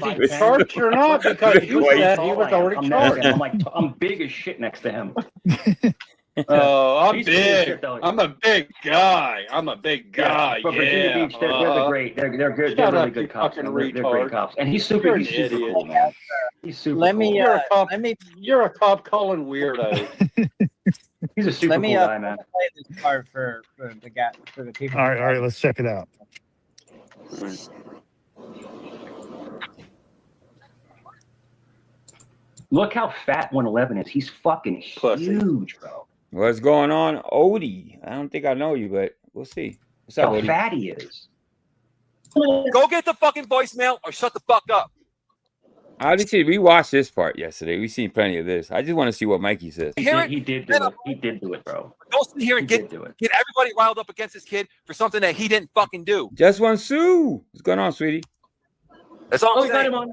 or not? Because you said he was already charged.
I'm big as shit next to him.
Oh, I'm big. I'm a big guy.
But Virginia Beach, they're great. They're good. They're really good cops. They're great cops. And he's super cool, man. He's super cool.
You're a cop calling weirdo.
He's a super cool guy, man.
Play this part for the people.
All right, let's check it out.
Look how fat 111 is. He's fucking huge, bro.
What's going on, Odie? I don't think I know you, but we'll see. What's up,
Odie? How fat he is.
Go get the fucking voicemail or shut the fuck up.
Obviously, we watched this part yesterday. We've seen plenty of this. I just want to see what Mikey says.
He did do it. He did do it, bro.
Go sit here and get everybody riled up against this kid for something that he didn't fucking do.
Just one Sue. What's going on, sweetie?
That's all I'm saying.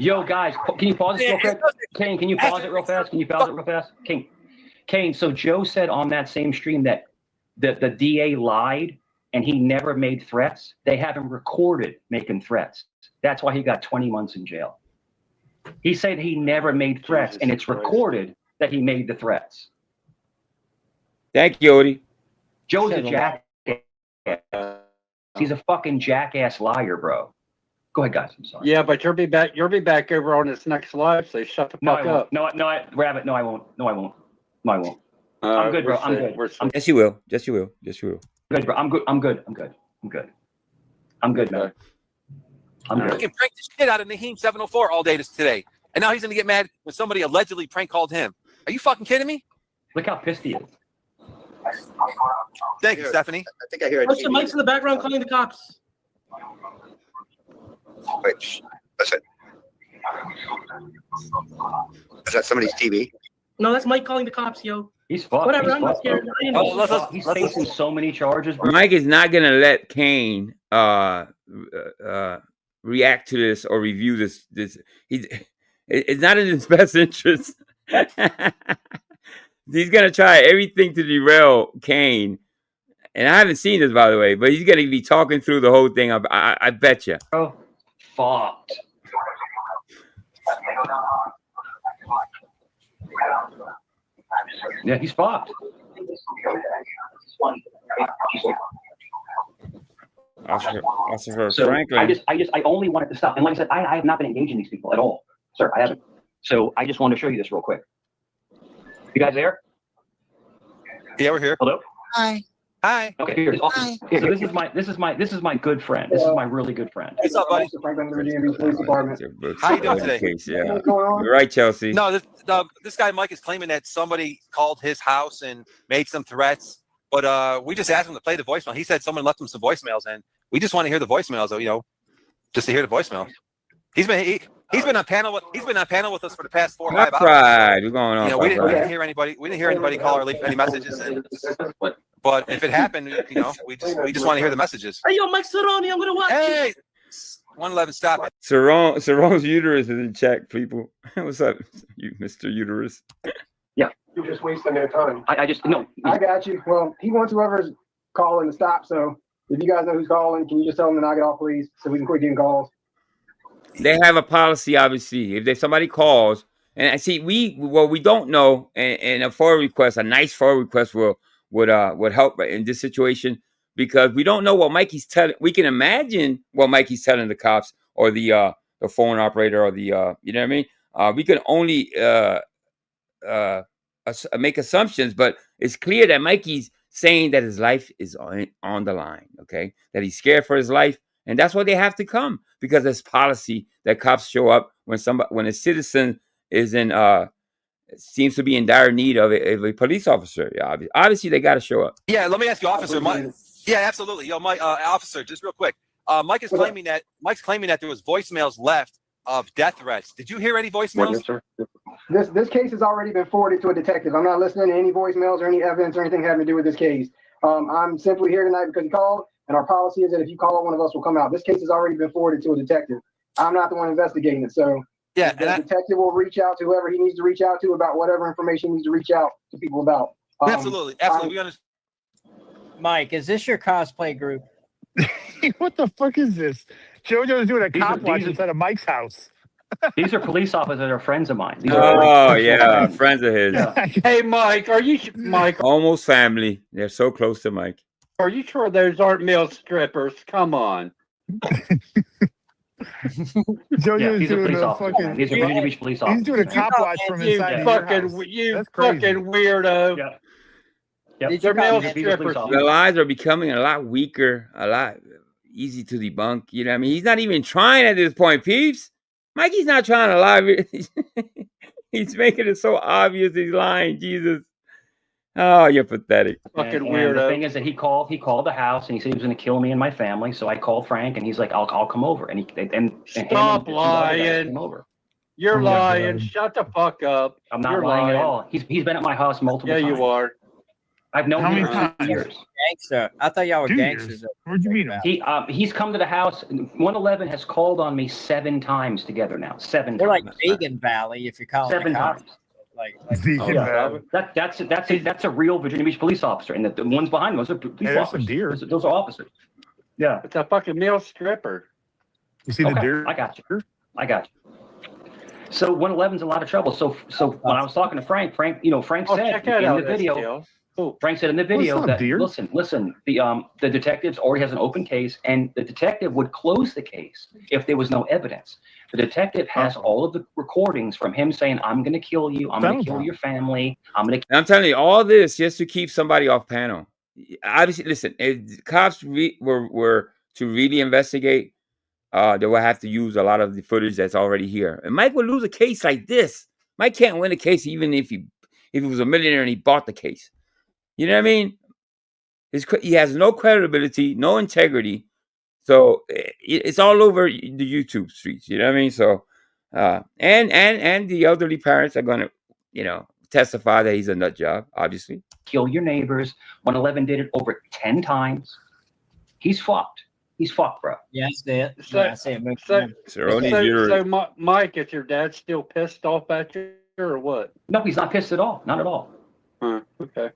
Yo, guys, can you pause this real quick? Kane, can you pause it real fast? Can you pause it real fast? Kane, so Joe said on that same stream that the DA lied and he never made threats. They have him recorded making threats. That's why he got 20 months in jail. He said he never made threats, and it's recorded that he made the threats.
Thank you, Odie.
Joe's a jackass. He's a fucking jackass liar, bro. Go ahead, guys. I'm sorry.
Yeah, but you'll be back over on this next live, so shut the fuck up.
Rabbit, no, I won't. I'm good, bro. I'm good.
Yes, you will. Yes, you will. Yes, you will.
Good, bro. I'm good, man. I'm good.
Fucking pranked this shit out of Naheem 704 all day today. And now he's gonna get mad when somebody allegedly prank called him. Are you fucking kidding me?
Look how pissed he is.
Thank you, Stephanie.
I think I hear it.
What's the mics in the background calling the cops?
Wait, listen. Is that somebody's TV?
No, that's Mike calling the cops, yo.
He's fucked.
Whatever, I'm not scared.
He's facing so many charges, bro.
Mike is not gonna let Kane react to this or review this. It's not in his best interest. He's gonna try everything to derail Kane. And I haven't seen this, by the way, but he's gonna be talking through the whole thing. I bet you.
Oh, fucked. Yeah, he's fucked. So
Franklin.
I only wanted to stop. And like I said, I have not been engaging these people at all, sir. I haven't. So I just wanted to show you this real quick. You guys there?
Yeah, we're here.
Hello.
Hi.
Hi.
Okay, here. Awesome. So this is my good friend. This is my really good friend.
What's up, buddy? How you doing today?
Yeah. You're right, Chelsea.
No, this guy Mike is claiming that somebody called his house and made some threats. But we just asked him to play the voicemail. He said someone left him some voicemails, and we just want to hear the voicemails, though, just to hear the voicemails. He's been on panel with us for the past 4 or 5 hours.
Right, what's going on?
We didn't hear anybody call or leave any messages. But if it happened, we just want to hear the messages.
Hey, yo, Mike Cerrone, I'm gonna watch.
Hey, 111, stop it.
Cerrone's uterus is in check, people. What's up, Mr. Uterus?
Yeah.
You're just wasting their time.
I
got you. Well, he wants whoever's calling to stop. So if you guys know who's calling, can you just tell them to knock it off, please, so we can quit getting calls?
They have a policy, obviously. If somebody calls, and I see we don't know, and a FOIA request, a nice FOIA request would help in this situation, because we don't know what Mikey's telling. We can imagine what Mikey's telling the cops or the phone operator or the you know what I mean. We can only make assumptions, but it's clear that Mikey's saying that his life is on the line. Okay, that he's scared for his life, and that's why they have to come, because there's policy that cops show up when a citizen is in seems to be in dire need of a police officer. Yeah, obviously they got to show up.
Yeah, let me ask you, officer. Yeah, absolutely. Yo, Mike, officer, just real quick. Mike's claiming that there was voicemails left of death threats. Did you hear any voicemails?
This case has already been forwarded to a detective. I'm not listening to any voicemails or any evidence or anything having to do with this case. I'm simply here tonight because he called, and our policy is that if you call, one of us will come out. This case has already been forwarded to a detective. I'm not the one investigating it, so
yeah,
the detective will reach out to whoever he needs to reach out to about whatever information he needs to reach out to people about.
Absolutely. We understand.
Mike, is this your cosplay group?
What the fuck is this? JoJo's doing a cop watch inside of Mike's house.
These are police officers that are friends of mine.
Friends of his.
Yeah. Hey, Mike,
Almost family. They're so close to Mike.
Are you sure those aren't male strippers? Come on.
JoJo's doing a fucking.
These are Virginia Beach police officers.
He's doing a cop watch from inside
You
That's
fucking
crazy.
weirdo.
Yeah. Yep.
They're male strippers.
The lies are becoming a lot weaker, a lot easy to debunk. You know what I mean? He's not even trying at this point, peeps. Mikey's not trying to lie. He's making it so obvious he's lying. Jesus. Oh, you're pathetic.
Fucking weirdo. The thing is that he called the house and he said he was going to kill me and my family. So I called Frank and he's like, I'll come over. And
Stop lying. You're lying. Shut the fuck up.
I'm not lying at all. He's been at my house multiple times.
Yeah, you are.
I've known
How
him
many
for
times?
2 years.
Gangster. I thought y'all were
2
gangsters.
years. Where'd you meet him?
He's come to the house. 111 has called on me 7 times together now. 7
They're like
times.
Vegan Valley, if you're calling
7
the cops.
times.
Vegan Valley.
That's a real Virginia Beach police officer, and the ones behind those are police
Hey, there's some
officers.
deer.
Those are officers. Yeah.
It's a fucking male stripper.
You see the
Okay,
deer?
I got you. So 111's in a lot of trouble. So when I was talking to Frank said
Check that
in
out,
the video.
STL. Cool.
Frank said in the video
up,
that
dear?
listen, the detectives already has an open case, and the detective would close the case if there was no evidence. The detective has all of the recordings from him saying, "I'm going to kill you. I'm going to kill your family. I'm going to."
I'm telling you, all this just to keep somebody off panel. Obviously, listen, if cops were to really investigate, they will have to use a lot of the footage that's already here. And Mike would lose a case like this. Mike can't win a case even if he was a millionaire and he bought the case. You know what I mean? He has no credibility, no integrity. So it's all over the YouTube streets. You know what I mean? So and the elderly parents are going to, testify that he's a nut job, obviously.
Kill your neighbors. 111 did it over 10 times. He's fucked. He's fucked, bro.
Yeah, I see it.
So-
I see it.
So, Mike, is your dad still pissed off at you or what?
No, he's not pissed at all. Not at all.
Okay.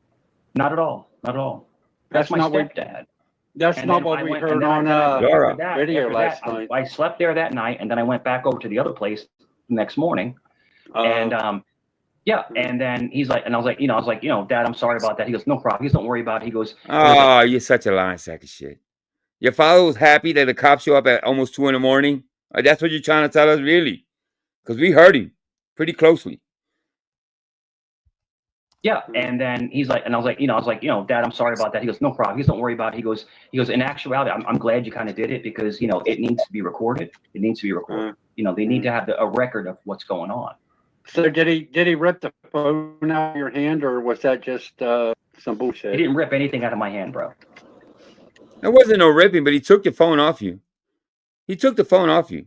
Not at all. Not at all. That's my
not what-
stepdad.
That's
And
not
then
what
I
we
went-
heard
and then I-
on
Laura.
video
after
last
that,
night.
I slept there that night, and then I went back over to the other place the next morning. And and then he's like, and I was like, Dad, I'm sorry about that. He goes, no problem. He goes, don't worry about it. He goes,
Oh, you're such a lying sack of shit. Your father was happy that the cops show up at almost 2 a.m. That's what you're trying to tell us, really? Because we heard him pretty closely.
yeah. And then he's like, and I was like, Dad, I'm sorry about that. He goes, no problem. He goes, don't worry about it. He goes, in actuality, I'm glad you kind of did it because, it needs to be recorded. It needs to be recorded. They need to have a record of what's going on.
So did he rip the phone out of your hand, or was that just some bullshit?
He didn't rip anything out of my hand, bro.
There wasn't no ripping, but he took your phone off you. He took the phone off you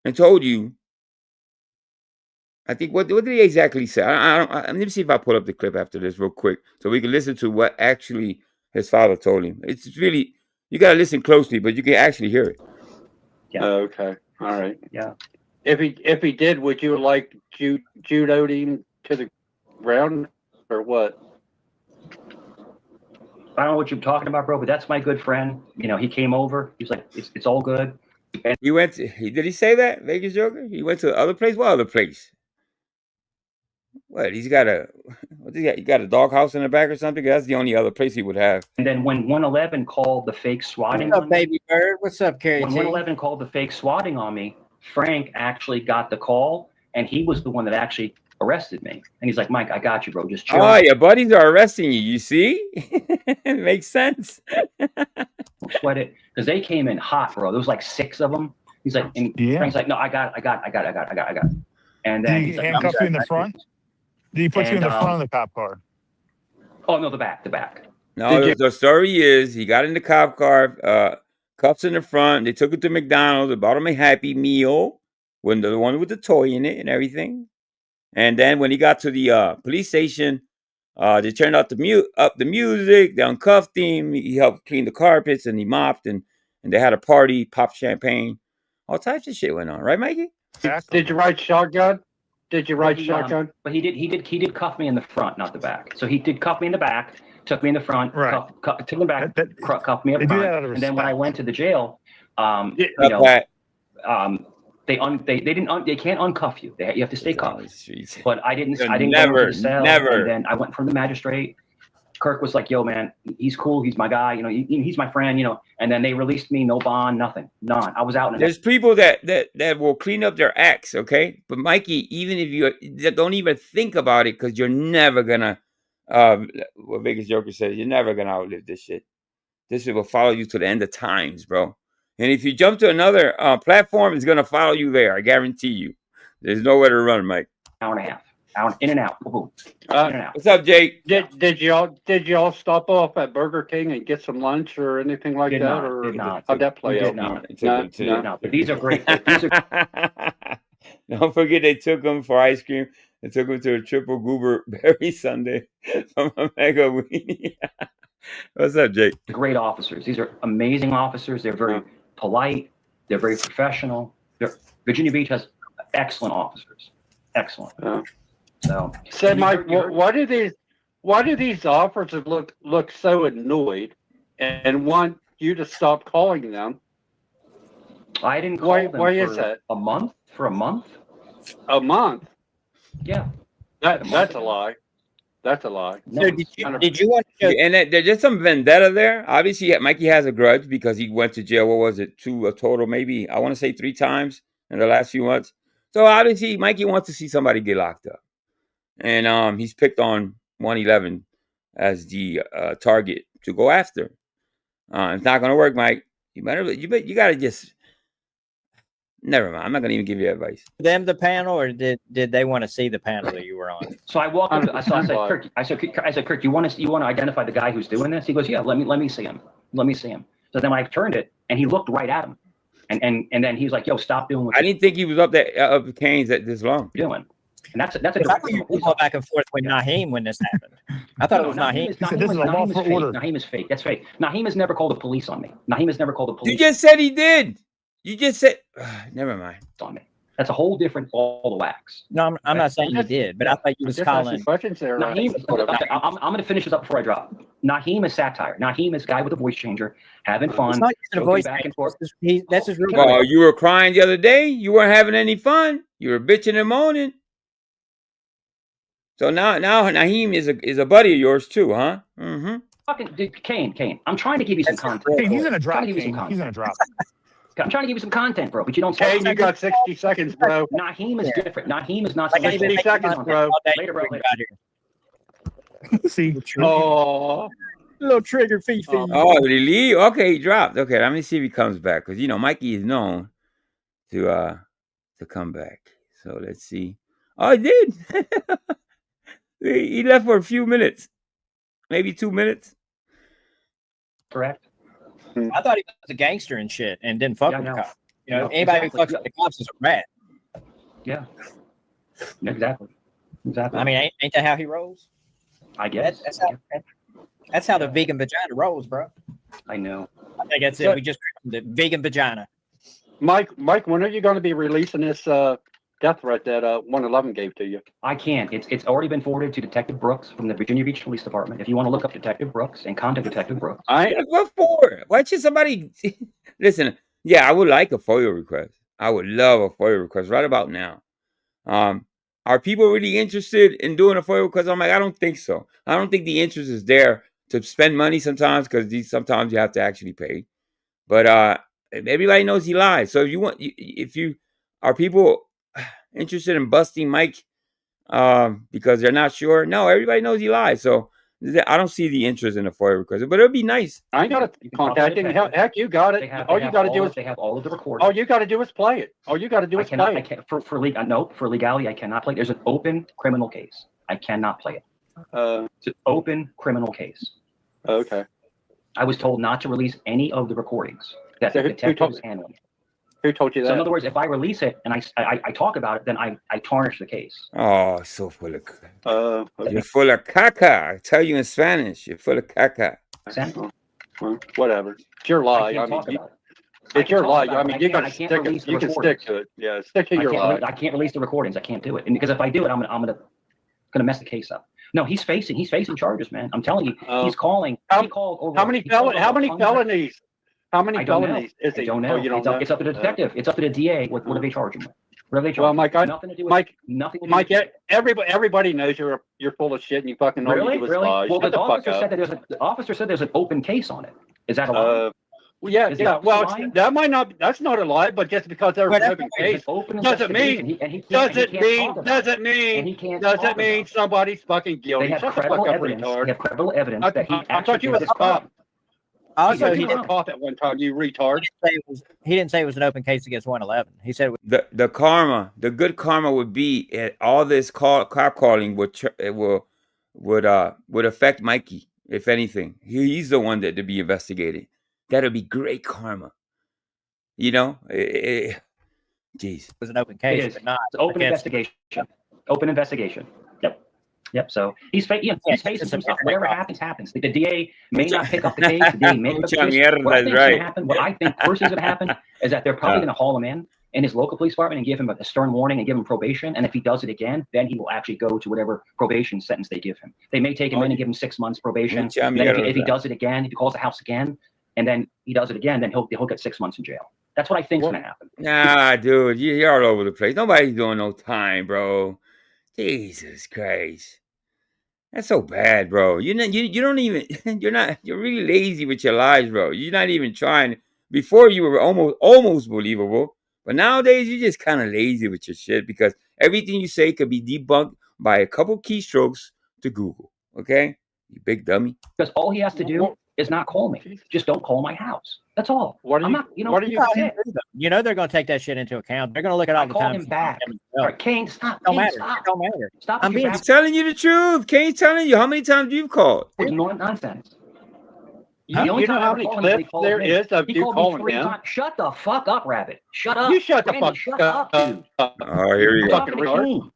and told you. I think what did he exactly say? Let me see if I pull up the clip after this real quick so we can listen to what actually his father told him. It's really, you gotta listen closely, but you can actually hear it.
Yeah.
Okay. All right.
Yeah.
If he did, would you like judoed him to the ground or what?
I don't know what you're talking about, bro, but that's my good friend. He came over. He was like, it's all good. And
He went to, did he say that, Vegas Joker? He went to the other place? What other place? What, he got a doghouse in the back or something? That's the only other place he would have.
And then when 111 called the fake swatting
What's up,
on me,
baby bird? What's up, Carrie
when
T?
111 called the fake swatting on me, Frank actually got the call, and he was the one that actually arrested me. And he's like, Mike, I got you, bro. Just chill.
Oh, your buddies are arresting you. You see? It makes sense.
Don't sweat it. Because they came in hot, bro. There was like 6 of them. He's like, and
Yeah.
Frank's like, no, I got it. And
Did
then
he
he's like,
handcuff you in the front? Did he put you in the
And,
front of the cop car?
oh, no, the back.
No, the story is he got in the cop car, cuffs in the front. They took it to McDonald's. They bought him a Happy Meal, the one with the toy in it and everything. And then when he got to the police station, they turned up the music. They uncuffed him. He helped clean the carpets and he mopped and they had a party, popped champagne, all types of shit went on, right, Mikey?
Did you ride shotgun? Shotgun?
But he did cuff me in the front, not the back. So he did cuff me in the back, took me in the front,
Right.
took me back, cuffed me up
They do
front.
that out of
And then when I
respect.
went to the jail, they can't uncuff you. You have to stay cuffed. But I didn't go to the cell. And then I went from the magistrate. Kirk was like, yo, man, he's cool. He's my guy. He's my friend, and then they released me, no bond, nothing, none. I was out.
There's people that will clean up their acts, okay? But Mikey, even if you don't even think about it, because you're never gonna, what Vegas Joker says, you're never gonna outlive this shit. This shit will follow you to the end of times, bro. And if you jump to another platform, it's gonna follow you there. I guarantee you. There's nowhere to run, Mike.
Hour and a half. In and out. Boom. In and out.
What's up, Jake?
Did y'all stop off at Burger King and get some lunch or anything like
Did
that?
not,
or
did not.
how'd that play out?
No. But these are great.
Don't forget they took him for ice cream. They took him to a triple goober berry sundae from a mega weenie. What's up, Jake?
Great officers. These are amazing officers. They're very polite. They're very professional. Virginia Beach has excellent officers. Excellent. So,
Mike, why do these officers look so annoyed and want you to stop calling them?
I didn't call them
why
for
is that?
a month? For a month?
A month?
Yeah.
That's a lie. That's a lie.
So did you want to?
And there's just some vendetta there. Obviously, Mikey has a grudge because he went to jail. What was it? A total, maybe I want to say 3 times in the last few months. So obviously, Mikey wants to see somebody get locked up, and he's picked on 111 as the target to go after. It's not going to work, Mike. You got to just. Never mind. I'm not gonna even give you advice.
Them the panel, or did they want to see the panel that you were on?
So I walked up. I said, Kirk, you want to identify the guy who's doing this? He goes, yeah. Let me see him. Let me see him. So then I turned it, and he looked right at him, and then he's like, yo, stop doing what.
I didn't think he was up the canes at this long.
Doing. And that's a
you go back and forth with Naheem when this happened. I thought it was Naheem.
This is a lawful order.
Naheem is fake. That's fake. Naheem has never called the police on me. Naheem has never called the police.
You just said he did. You just said. Never mind.
On me. That's a whole different ball of wax.
No, I'm not saying he did, but I thought you was calling.
Questions there.
Naheem, I'm going to finish this up before I drop. Naheem is satire. Naheem is a guy with a voice changer, having fun.
It's not using a voice
back and forth.
That's his real.
Oh, you were crying the other day. You weren't having any fun. You were bitching and moaning. So now Naheem is a buddy of yours too, huh? Mm-hmm.
Fucking Kane. I'm trying to give you some content.
Hey, he's gonna drop. He's gonna drop.
I'm trying to give you some content, bro, but you don't.
Hey, you got 60 seconds, bro.
Naheem is different. Naheem is not.
60 seconds, bro.
Later, bro. Later.
See.
Oh, little trigger Fifi.
Oh, did he leave? Okay, he dropped. Okay, let me see if he comes back because Mikey is known to come back. So let's see. Oh, he did. He left for a few minutes, maybe 2 minutes.
Correct.
I thought he was a gangster and shit and didn't fuck with the cops. Anybody who fucks with the cops is a rat.
Yeah. Exactly.
I mean, ain't that how he rolls?
I guess.
That's how the vegan vagina rolls, bro.
I know.
I think that's it. We just the vegan vagina.
Mike, when are you going to be releasing this death threat that 111 gave to you?
I can't. It's already been forwarded to Detective Brooks from the Virginia Beach Police Department. If you want to look up Detective Brooks and contact Detective Brooks.
What for? Why should somebody listen? Yeah, I would like a FOIA request. I would love a FOIA request right about now. Are people really interested in doing a FOIA request? I'm like, I don't think so. I don't think the interest is there to spend money sometimes because sometimes you have to actually pay. But everybody knows he lies. So if you are people interested in busting Mike because they're not sure. No, everybody knows he lies. So I don't see the interest in a FOIA request, but it'll be nice.
I ain't got to contact him. Heck, you got it. All you got to do is
they have all of the recordings.
All you got to do is play it. All you got to do is play it.
I can't for legality. I cannot play it. There's an open criminal case. I cannot play it. It's an open criminal case.
Okay.
I was told not to release any of the recordings that the detectives handling it.
Who told you that?
So in other words, if I release it and I talk about it, then I tarnish the case.
Oh, so full of you're full of caca. I tell you in Spanish, you're full of caca.
Well, whatever. It's your lie. It's your lie. I mean, you can stick to it. Yeah, stick to your lie.
I can't release the recordings. I can't do it, and because if I do it, I'm gonna mess the case up. No, he's facing charges, man. I'm telling you, he's calling. He called over.
How many felonies? How many felonies is he?
I don't know. It's up to the detective. It's up to the DA. What do they charge him with? What do they charge?
Well, Mike,
nothing to do with nothing.
Mike, everybody knows you're full of shit and you fucking know you do lies.
Well, the officer said there's an open case on it. Is that a lie?
Well, yeah. Well, that might not. That's not a lie, but just because there's an open case doesn't mean somebody's fucking guilty.
They have credible evidence that he
I thought you was a cop.
Also,
he didn't cop at one time. You retard.
He didn't say it was an open case against 111. He said
the karma, the good karma would be all this car calling would affect Mikey. If anything, he's the one that to be investigated. That'll be great karma. Jeez.
It was an open case,
It is.
but not
It's open
against-
investigation. Open investigation. Yep. So he's facing some stuff. Whatever happens, happens. The DA may not pick up the case. The DA may pick up the case. What I think is going to happen, what I think personally is going to happen, is that they're probably going to haul him in his local police department and give him a stern warning and give him probation. And if he does it again, then he will actually go to whatever probation sentence they give him. They may take him in and give him 6 months probation. And then if he does it again, if he calls the house again, and then he does it again, then he'll get 6 months in jail. That's what I think is going to happen.
Nah, dude, you're all over the place. Nobody's doing no time, bro. Jesus Christ. That's so bad, bro. You don't even, you're really lazy with your lives, bro. You're not even trying. Before you were almost believable, but nowadays you're just kind of lazy with your shit because everything you say could be debunked by a couple keystrokes to Google. Okay? You big dummy.
Because all he has to do is not call me. Just don't call my house. That's all.
What are you? What are you?
You know they're going to take that shit into account. They're going to look at all the time.
Call him back. All right, Kane, stop.
Don't
Kane,
matter.
stop.
It don't matter.
Stop.
I'm being
He's telling you the truth. Kane's telling you how many times you've called.
Nonsense.
You know how many clips there is of you calling him?
Shut the fuck up, Rabbit. Shut up.
You shut the
Randy,
fuck
up, dude.
Oh, here you go.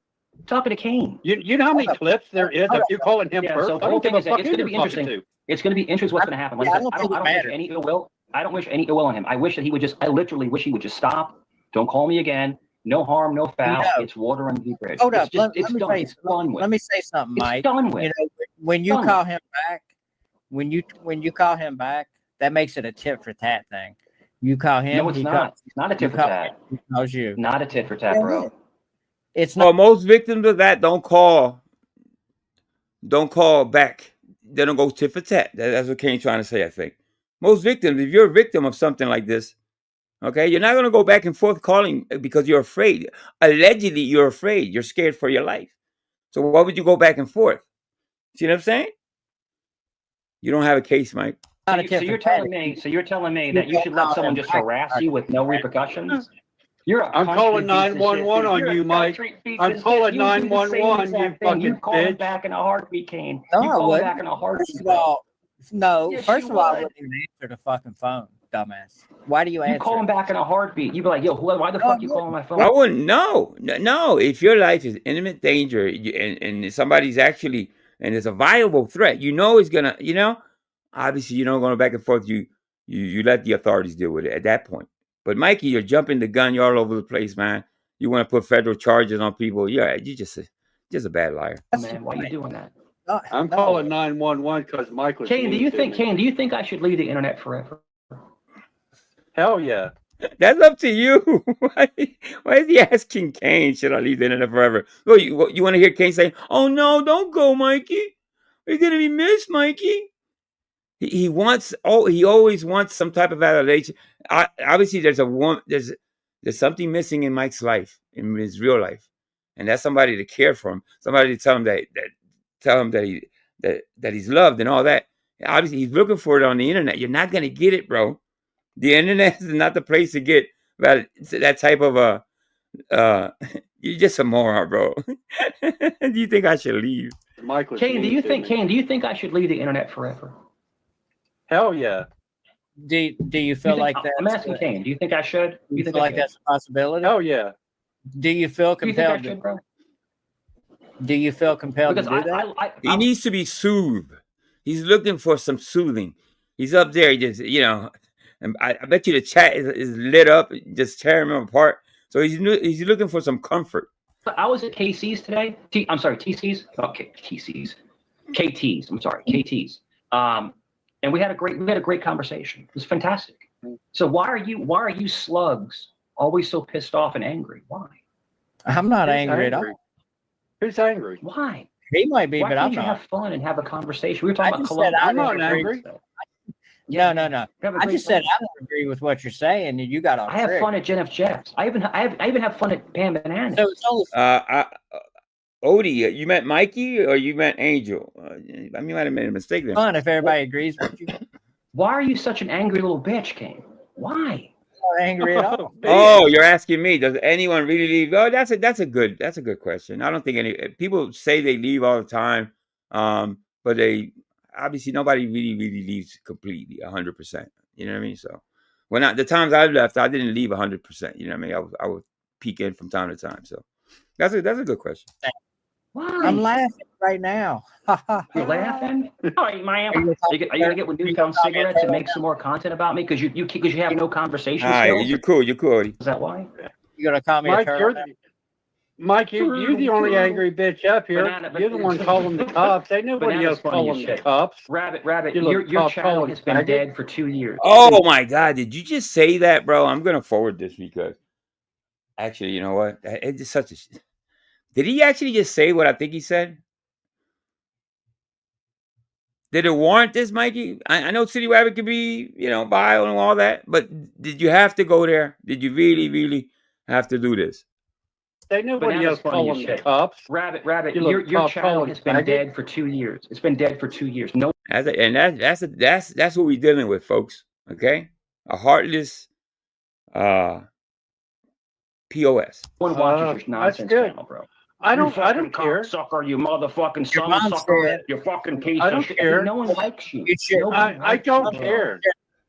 Talking to Kane.
You know how many clips there is of you calling him first?
So the whole thing is that it's going to be interesting. It's going to be interesting what's going to happen. Like I don't wish any ill will. I don't wish any ill will on him. I wish that he would just. I literally wish he would just stop. Don't call me again. No harm, no foul. No. It's water under the bridge.
Hold up.
Let me
say something, Mike.
It's done with.
You know, when you call him back, when you call him back, that makes it a tit for tat thing. You call him.
No, it's not. It's not a tit for tat.
He calls you.
Not a tit for tat, bro.
It's not.
Well, most victims of that don't call back. They don't go tit for tat. That's what Kane's trying to say, I think. Most victims, if you're a victim of something like this, okay, you're not going to go back and forth calling because you're afraid. Allegedly, you're afraid. You're scared for your life. So why would you go back and forth? See what I'm saying? You don't have a case, Mike.
So you're telling me that you should let someone just harass you with no repercussions?
I'm calling 911 on you, Mike. I'm calling 911, you fucking
you call him
bitch.
back in a heartbeat, Kane.
No,
you call him back in a heartbeat.
First of all, I wouldn't even answer the fucking phone, dumbass. Why do you answer?
You call him back in a heartbeat. You'd be like, yo, why the fuck you calling my phone?
I wouldn't. No. If your life is in imminent danger and somebody's actually, and it's a viable threat, it's gonna, obviously you don't go back and forth. You let the authorities deal with it at that point. But Mikey, you're jumping the gun. You're all over the place, man. You want to put federal charges on people. Yeah, you're just a bad liar.
Man, why are you doing that?
I'm calling 911 because Mike was.
Kane, do you think I should leave the internet forever?
Hell yeah.
That's up to you. Why is he asking Kane, should I leave the internet forever? Well, you want to hear Kane say, oh no, don't go, Mikey. You're going to be missed, Mikey. He always wants some type of validation. Obviously, there's something missing in Mike's life, in his real life. And that's somebody to care for him. Somebody to tell him that he's loved and all that. Obviously, he's looking for it on the internet. You're not going to get it, bro. The internet is not the place to get that type of you're just a moron, bro. Do you think I should leave?
Kane, do you think I should leave the internet forever?
Hell yeah.
Do you feel like that?
I'm asking Kane. Do you think I should?
Do you feel like that's a possibility?
Hell yeah.
Do you feel compelled? Do you feel compelled to do that?
He needs to be soothed. He's looking for some soothing. He's up there, he just and I bet you the chat is lit up, just tearing him apart. So he's looking for some comfort.
I was at KC's today. TC's. Okay, TC's. KT's. I'm sorry, KT's. And we had a great conversation. It was fantastic. So why are you slugs always so pissed off and angry? Why?
I'm not angry at all.
Who's angry?
Why?
He might be, but I'm not.
Why can't you have fun and have a conversation? We were talking about Cologne.
I'm not angry.
No. I just said I don't agree with what you're saying, and you got off.
I have fun at Jennifer Jeffs. I even have fun at Pam Bananas.
So it's only.
Odie, you meant Mikey or you meant Angel? You might have made a mistake there.
Fun if everybody agrees with you.
Why are you such an angry little bitch, Kane? Why?
I'm not angry at all.
Oh, you're asking me? Does anyone really leave? Oh, that's a good question. I don't think any people say they leave all the time, but they obviously nobody really leaves completely 100%. You know what I mean? So the times I left, I didn't leave 100%. You know what I mean? I was peek in from time to time. So that's a good question.
Why? I'm laughing right now.
You're laughing? All right, man. Are you gonna get with Newfound Cigarettes and make some more content about me? Because you have no conversation skills?
You're cool. You're cool.
Is that why?
You're gonna call me
Mike,
a turtle?
you're the only angry bitch up here. You're the one calling the cops. Ain't nobody else calling the cops.
Rabbit, your channel has been dead for 2 years.
Oh my God! Did you just say that, bro? I'm gonna forward this because actually, you know what? It's just such a. Did he actually just say what I think he said? Did it warrant this, Mikey? I know City Rabbit could be, vile and all that, but did you have to go there? Did you really, really have to do this?
Ain't nobody else calling the cops.
Rabbit, your channel has been dead for 2 years. It's been dead for 2 years. No.
That's what we're dealing with, folks. Okay, a heartless, POS.
One watches your nonsense channel, bro.
I don't care.
Sucker, you motherfucking son sucker, you fucking piece of shit.
Care.
No one likes you.
I don't care.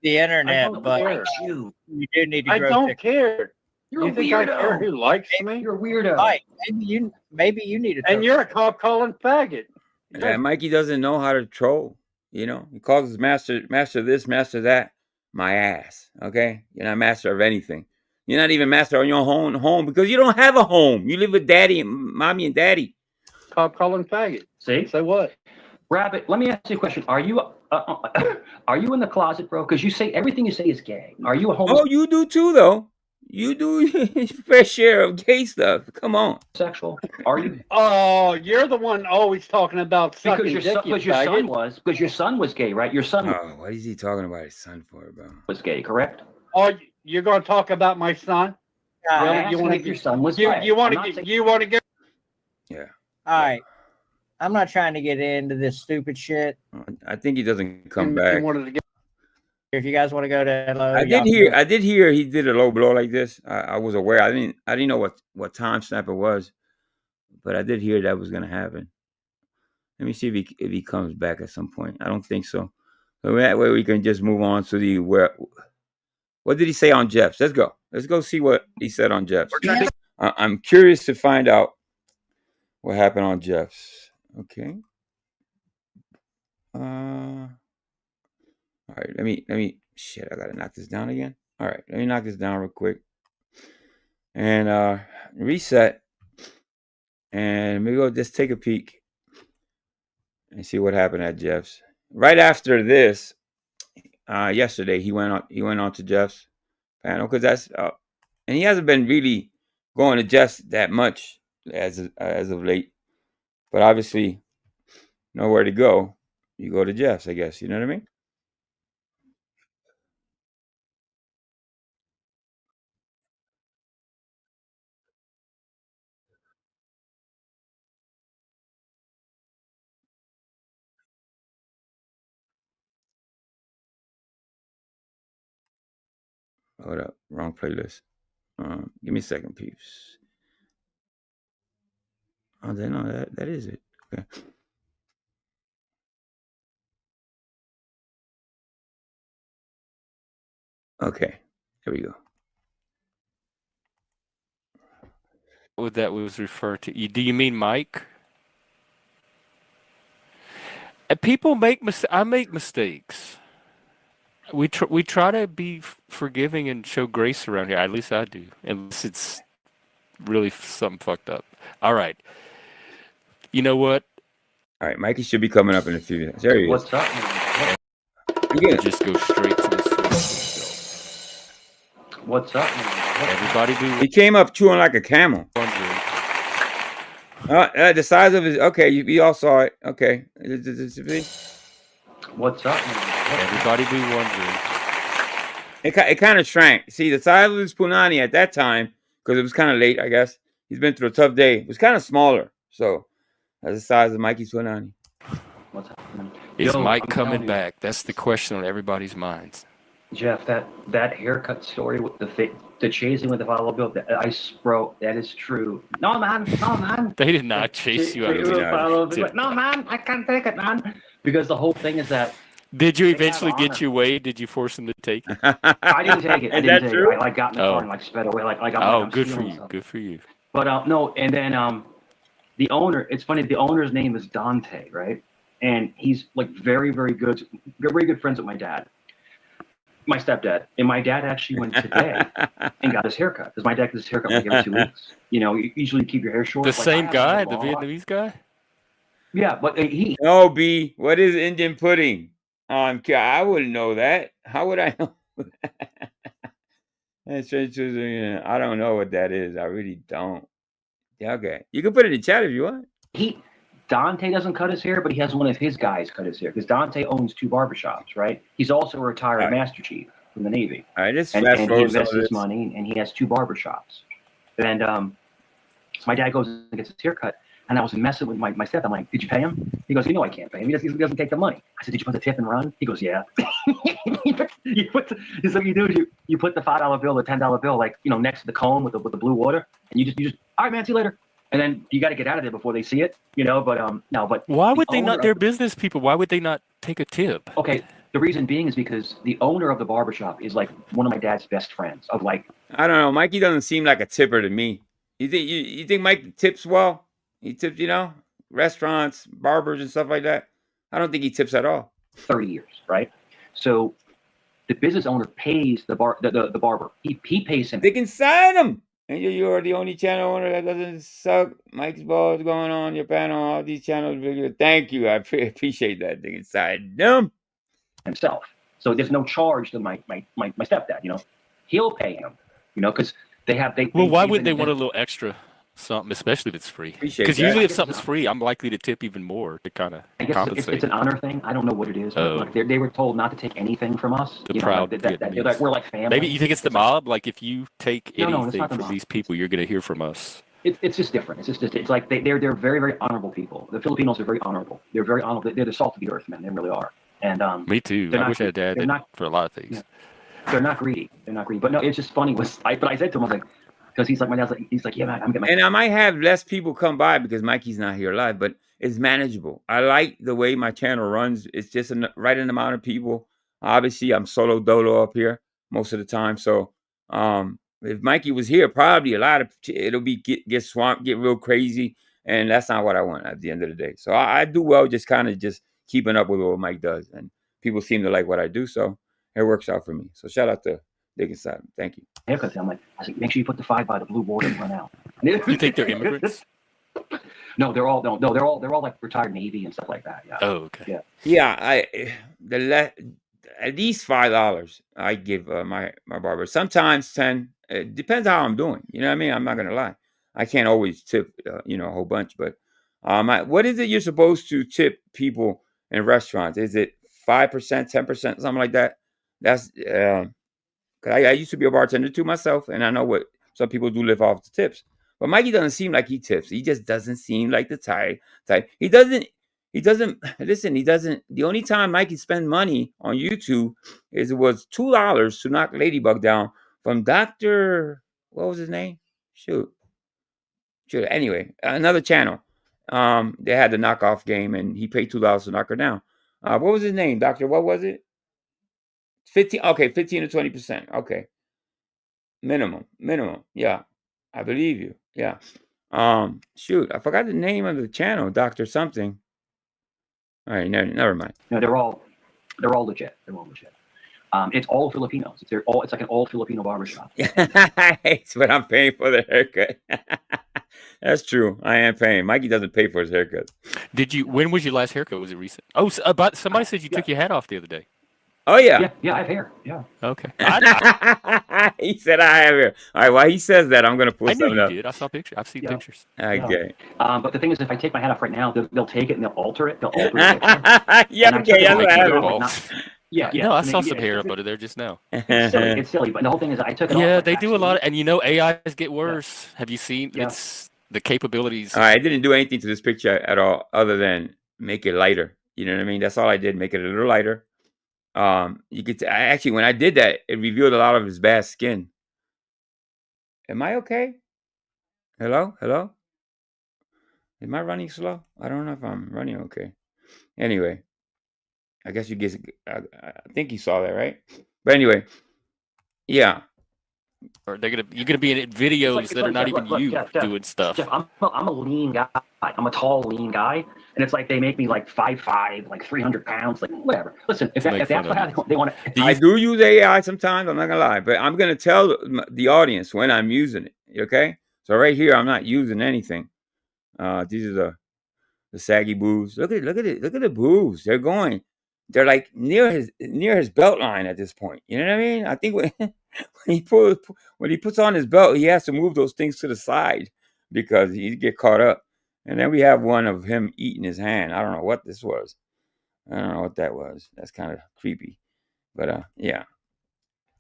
The internet, but you do need to grow.
I don't care. You think I care who likes me?
You're a weirdo.
Right. Maybe you need to.
And you're a cop calling faggot.
Yeah, Mikey doesn't know how to troll. He calls his master this, master that. My ass. Okay, you're not master of anything. You're not even master on your own home because you don't have a home. You live with daddy and mommy and daddy.
Cop calling faggot.
See?
So what?
Rabbit, let me ask you a question. Are you in the closet, bro? Because you say everything you say is gay. Are you a homosexual?
Oh, you do too, though. You do fair share of gay stuff. Come on.
Sexual? Are you?
Oh, you're the one always talking about sucking
because your son was gay, right? Your son.
Oh, what is he talking about his son for, bro?
Was gay, correct?
Oh, you're going to talk about my son?
Really? You want to get your son was gay?
You want to get?
Yeah.
All right. I'm not trying to get into this stupid shit.
I think he doesn't come back.
If you guys want to go to low,
I did hear he did a low blow like this. I was aware. I didn't know what time snap it was, but I did hear that was gonna happen. Let me see if he comes back at some point. I don't think so. So that way we can just move on to the what did he say on Jeff's? Let's go. Let's go see what he said on Jeff's. I'm curious to find out what happened on Jeff's. Okay. All right, let me shit, I gotta knock this down again. All right, let me knock this down real quick. And reset. And maybe go just take a peek and see what happened at Jeff's. Right after this, yesterday he went on to Jeff's panel because that's and he hasn't been really going to Jeff's that much as of late. But obviously, nowhere to go. You go to Jeff's, I guess. You know what I mean? Hold up, wrong playlist. Give me a second, peeps. Oh, no, that is it. Okay. Okay, here we go.
What that was referred to? Do you mean Mike? People make I make mistakes. We try to be forgiving and show grace around here. At least I do. Unless it's really something fucked up. All right. You know what?
All right, Mikey should be coming up in a few minutes. There he is.
What's up?
You just go straight to the source.
What's up?
Everybody do.
He came up chewing like a camel. The size of his. Okay, we all saw it. Okay.
What's up?
Everybody be wondering.
It kind of shrank. See, the size of his punani at that time, because it was kind of late, I guess. He's been through a tough day. It was kind of smaller. So, that's the size of Mikey's punani.
What's happening?
Is Mike coming back? That's the question on everybody's minds.
Jeff, that haircut story with the chasing with the follow bill, bro, that is true. No, man.
They did not chase you out of
the No, man, I can't take it, man. Because the whole thing is that
Did you
They have
eventually get
honor.
your way? Did you force him to take it?
I didn't take it. I
Is
didn't
that
take
true?
it. I like got in the car and like sped away. Like I'm
Good for
stealing
you.
something.
Good for you.
But no, and then the owner. It's funny. The owner's name is Dante, right? And he's like very good friends with my dad, my stepdad. And my dad actually went today and got his haircut because my dad gets his haircut like every 2 weeks. You know, you usually keep your hair short.
The
like,
same guy, the Vietnamese guy.
Yeah, but he.
No, B. What is Indian pudding? I wouldn't know that. How would I know? I don't know what that is. I really don't. Yeah, okay. You can put it in chat if you want.
Dante doesn't cut his hair, but he has one of his guys cut his hair because Dante owns 2 barbershops, right? He's also a retired Master Chief from the Navy.
All right, just
and
fast
he invests his money, and he has 2 barbershops. And so my dad goes and gets his haircut, and I was messing with my step. I'm like, "Did you pay him?" He goes, "You know I can't pay him. He doesn't take the money." I said, "Did you put the tip and run?" He goes, "Yeah." So you do is you put the $5 bill, the $10 bill, like next to the cone with the blue water, and you just all right, man, see you later. And then you got to get out of there before they see it, But no, but
why would they not? They're business people. Why would they not take a tip?
Okay, the reason being is because the owner of the barbershop is like one of my dad's best friends. I
don't know. Mikey doesn't seem like a tipper to me. You think Mike tips well? He tips, restaurants, barbers, and stuff like that. I don't think he tips at all.
30 years, right? So the business owner pays the barber. He pays him.
They can sign him. And you're the only channel owner that doesn't suck. Mike's balls going on your panel. All these channels bigger. Thank you. I appreciate that. They can sign them
himself. So there's no charge to my stepdad. He'll pay him. Because
Well, why wouldn't they want a little extra something, especially if it's free? Because usually if something's free, I'm likely to tip even more to kind of compensate.
It's an honor thing. I don't know what it is. Like they were told not to take anything from us.
The proud
Vietnamese. We're like family.
Maybe you think it's the mob? Like if you take anything from these people, you're going to hear from us.
It's just different. It's like they're very, very honorable people. The Filipinos are very honorable. They're very honorable. They're the salt of the earth, man. They really are. And
me too. I wish I had dad for a lot of things.
Yeah. They're not greedy. But no, it's just funny. But I said to him, I was like, because he's like, my dad's like, he's like, yeah, man, I'm getting my.
And I might have less people come by because Mikey's not here live, but it's manageable. I like the way my channel runs. It's just right in amount of people. Obviously, I'm solo dolo up here most of the time. So if Mikey was here, probably it'll be get swamped, get real crazy. And that's not what I want at the end of the day. So I do well just kind of just keeping up with what Mike does. And people seem to like what I do. So it works out for me. So shout out to Dick and Simon. Thank you.
Haircut. I'm like, I said, make sure you put the 5 by the blue border and run out.
You think they're immigrants?
No, they're all like retired Navy and stuff like that. Yeah.
Oh, okay.
Yeah.
At least $5 I give my barber. Sometimes 10. It depends how I'm doing. You know what I mean? I'm not gonna lie. I can't always tip a whole bunch, but what is it you're supposed to tip people in restaurants? Is it 5%, 10%, something like that? That's I used to be a bartender too myself, and I know what some people do live off the tips. But Mikey doesn't seem like he tips. He just doesn't seem like the type. He doesn't listen. He doesn't. The only time Mikey spent money on YouTube it was $2 to knock Ladybug down from Dr. What was his name? Shoot. Anyway, another channel. They had the knockoff game, and he paid $2 to knock her down. What was his name, Doctor? What was it? 15. Okay, 15 to 20%. Okay, minimum. Yeah, I believe you. Yeah. Shoot, I forgot the name of the channel, Doctor something. All right, never mind.
No, they're all legit. They're all legit. It's all Filipinos. It's like an all Filipino barbershop.
It's what I'm paying for the haircut. That's true. I am paying. Mikey doesn't pay for his haircut.
When was your last haircut? Was it recent? Oh, somebody said you took your hat off the other day.
Oh yeah.
Yeah, I have hair. Yeah.
Okay.
He said I have hair. All right. While he says that, I'm gonna pull something up.
Did. I saw pictures. I've seen pictures.
Okay.
But the thing is, if I take my hat off right now, they'll take it and they'll alter it. Yeah.
Yeah. No, I saw some hair up under there just now.
It's silly, but the whole thing is, I took it off.
Yeah, they do a lot, and AIs get worse. Have you seen? Yeah. It's the capabilities.
All right, I didn't do anything to this picture at all, other than make it lighter. You know what I mean? That's all I did. Make it a little lighter. You could actually, when I did that, it revealed a lot of his bad skin. Am I okay? Hello? Am I running slow? I don't know if I'm running okay. Anyway, I guess you get. I think you saw that, right? But anyway, yeah.
Or you're gonna be in videos that are not even you doing stuff.
Jeff, I'm a lean guy. I'm a tall, lean guy, and it's like they make me like 5'5", like 300 pounds, like whatever. Listen, if that's how they want to.
I do use AI sometimes. I'm not gonna lie, but I'm gonna tell the audience when I'm using it. Okay, so right here, I'm not using anything. These are the saggy boobs. Look at it. Look at the boobs. They're like near his belt line at this point. You know what I mean? I think when he puts on his belt, he has to move those things to the side because he get caught up. And then we have one of him eating his hand. I don't know what this was. I don't know what that was. That's kind of creepy. But yeah.